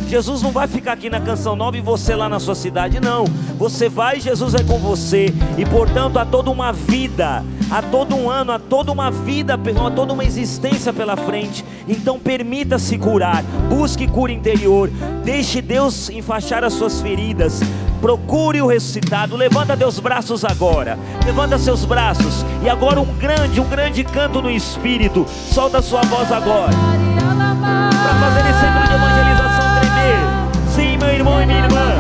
Jesus não vai ficar aqui na Canção Nova e você lá na sua cidade, não. Você vai, Jesus é com você. E portanto há toda uma vida, há todo um ano, há toda uma vida, há toda uma existência pela frente. Então permita-se curar, busque cura interior, deixe Deus enfaixar as suas feridas. Procure o ressuscitado. Levanta teus braços agora. Levanta seus braços. E agora um grande canto no Espírito. Solta a sua voz agora, para fazer esse centro de evangelização tremer. Sim, meu irmão e minha irmã,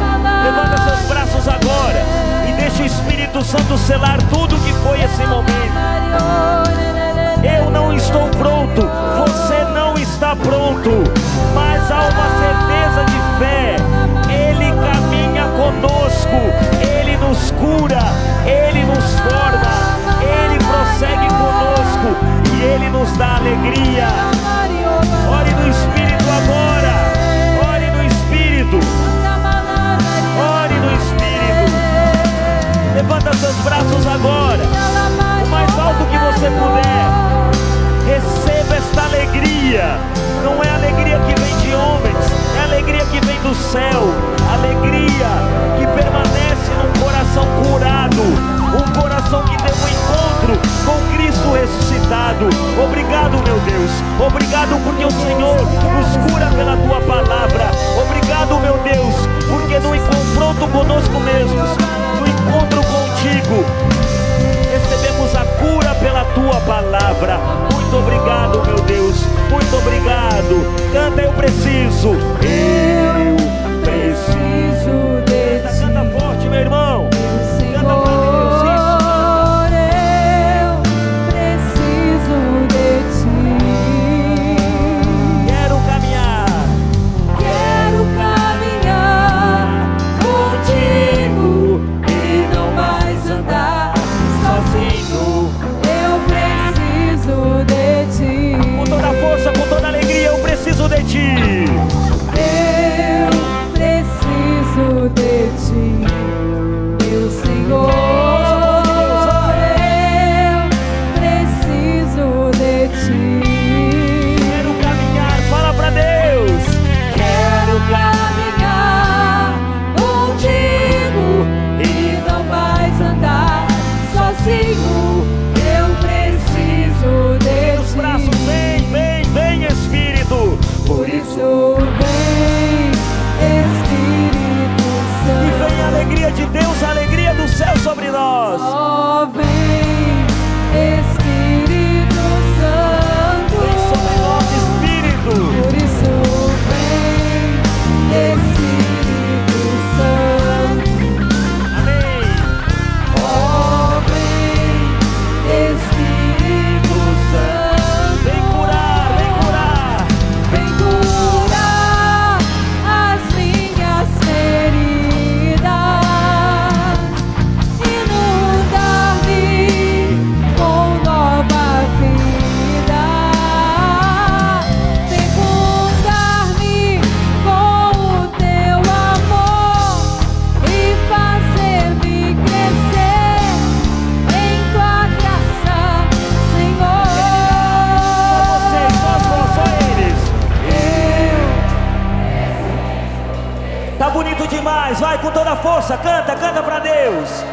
levanta seus braços agora e deixa o Espírito Santo selar tudo que foi esse momento. Eu não estou pronto, você não está pronto, mas há uma certeza de fé. Ele caminha conosco, Ele nos cura, Ele nos forma, Ele prossegue conosco e Ele nos dá alegria. Ore no Espírito agora, ore no Espírito, ore no Espírito. Levanta seus braços agora, o mais alto que você puder. Receba esta alegria. Não é alegria que vem de homens, é alegria que vem do céu. Alegria que permanece num coração curado, um coração que tem um encontro com Cristo ressuscitado. Obrigado, meu Deus, obrigado porque o Senhor nos cura pela Tua palavra. Obrigado, meu Deus, porque no confronto conosco mesmos, no encontro contigo, recebemos a cura pela Tua palavra. Muito obrigado, meu Deus, muito obrigado. Canta, eu preciso. Eu preciso de Ti. Canta forte, meu irmão. Canta pra Deus isso. Eu preciso de Ti. Quero caminhar contigo e não mais andar sozinho. Eu preciso de Ti. com toda a força, com toda a alegria. Eu preciso de Ti. Eu preciso de Ti, meu Senhor. Eu preciso de Ti. Quero caminhar, fala pra Deus. Quero caminhar contigo e não mais andar sozinho. Eu preciso de Os braços, Ti. vem, Espírito. Por isso vem, Espírito E Santo. vem a alegria de Deus, a alegria do céu sobre nós. Oh, vem, Espírito Santo. Vem sobre nós, Espírito. Por isso vem, Espírito Santo. Amém. Oh, vem, Espírito Santo. Vem curar, vem curar. Vem curar as minhas feridas, inundar-me com nova vida, fecundar-me com o Teu amor e fazer-me crescer em Tua graça, Senhor. Só eles. Eu Tá bonito demais, vai com toda a força, canta pra Deus.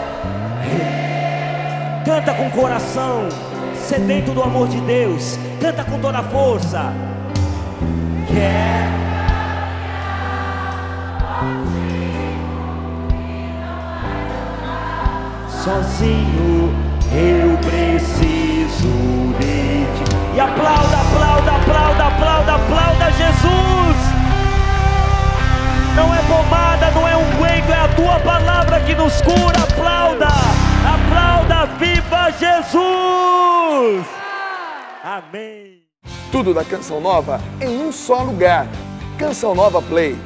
Canta com o coração sedento do amor de Deus. Canta com toda a força. Quero sozinho, eu preciso de Ti. E aplauda, aplauda, aplauda, aplauda, aplauda Jesus. Não é pomada, não é unguento, é a Tua palavra que nos cura. Aplauda, aplauda, viva Jesus. Amém. Tudo da Canção Nova em um só lugar. Canção Nova Play.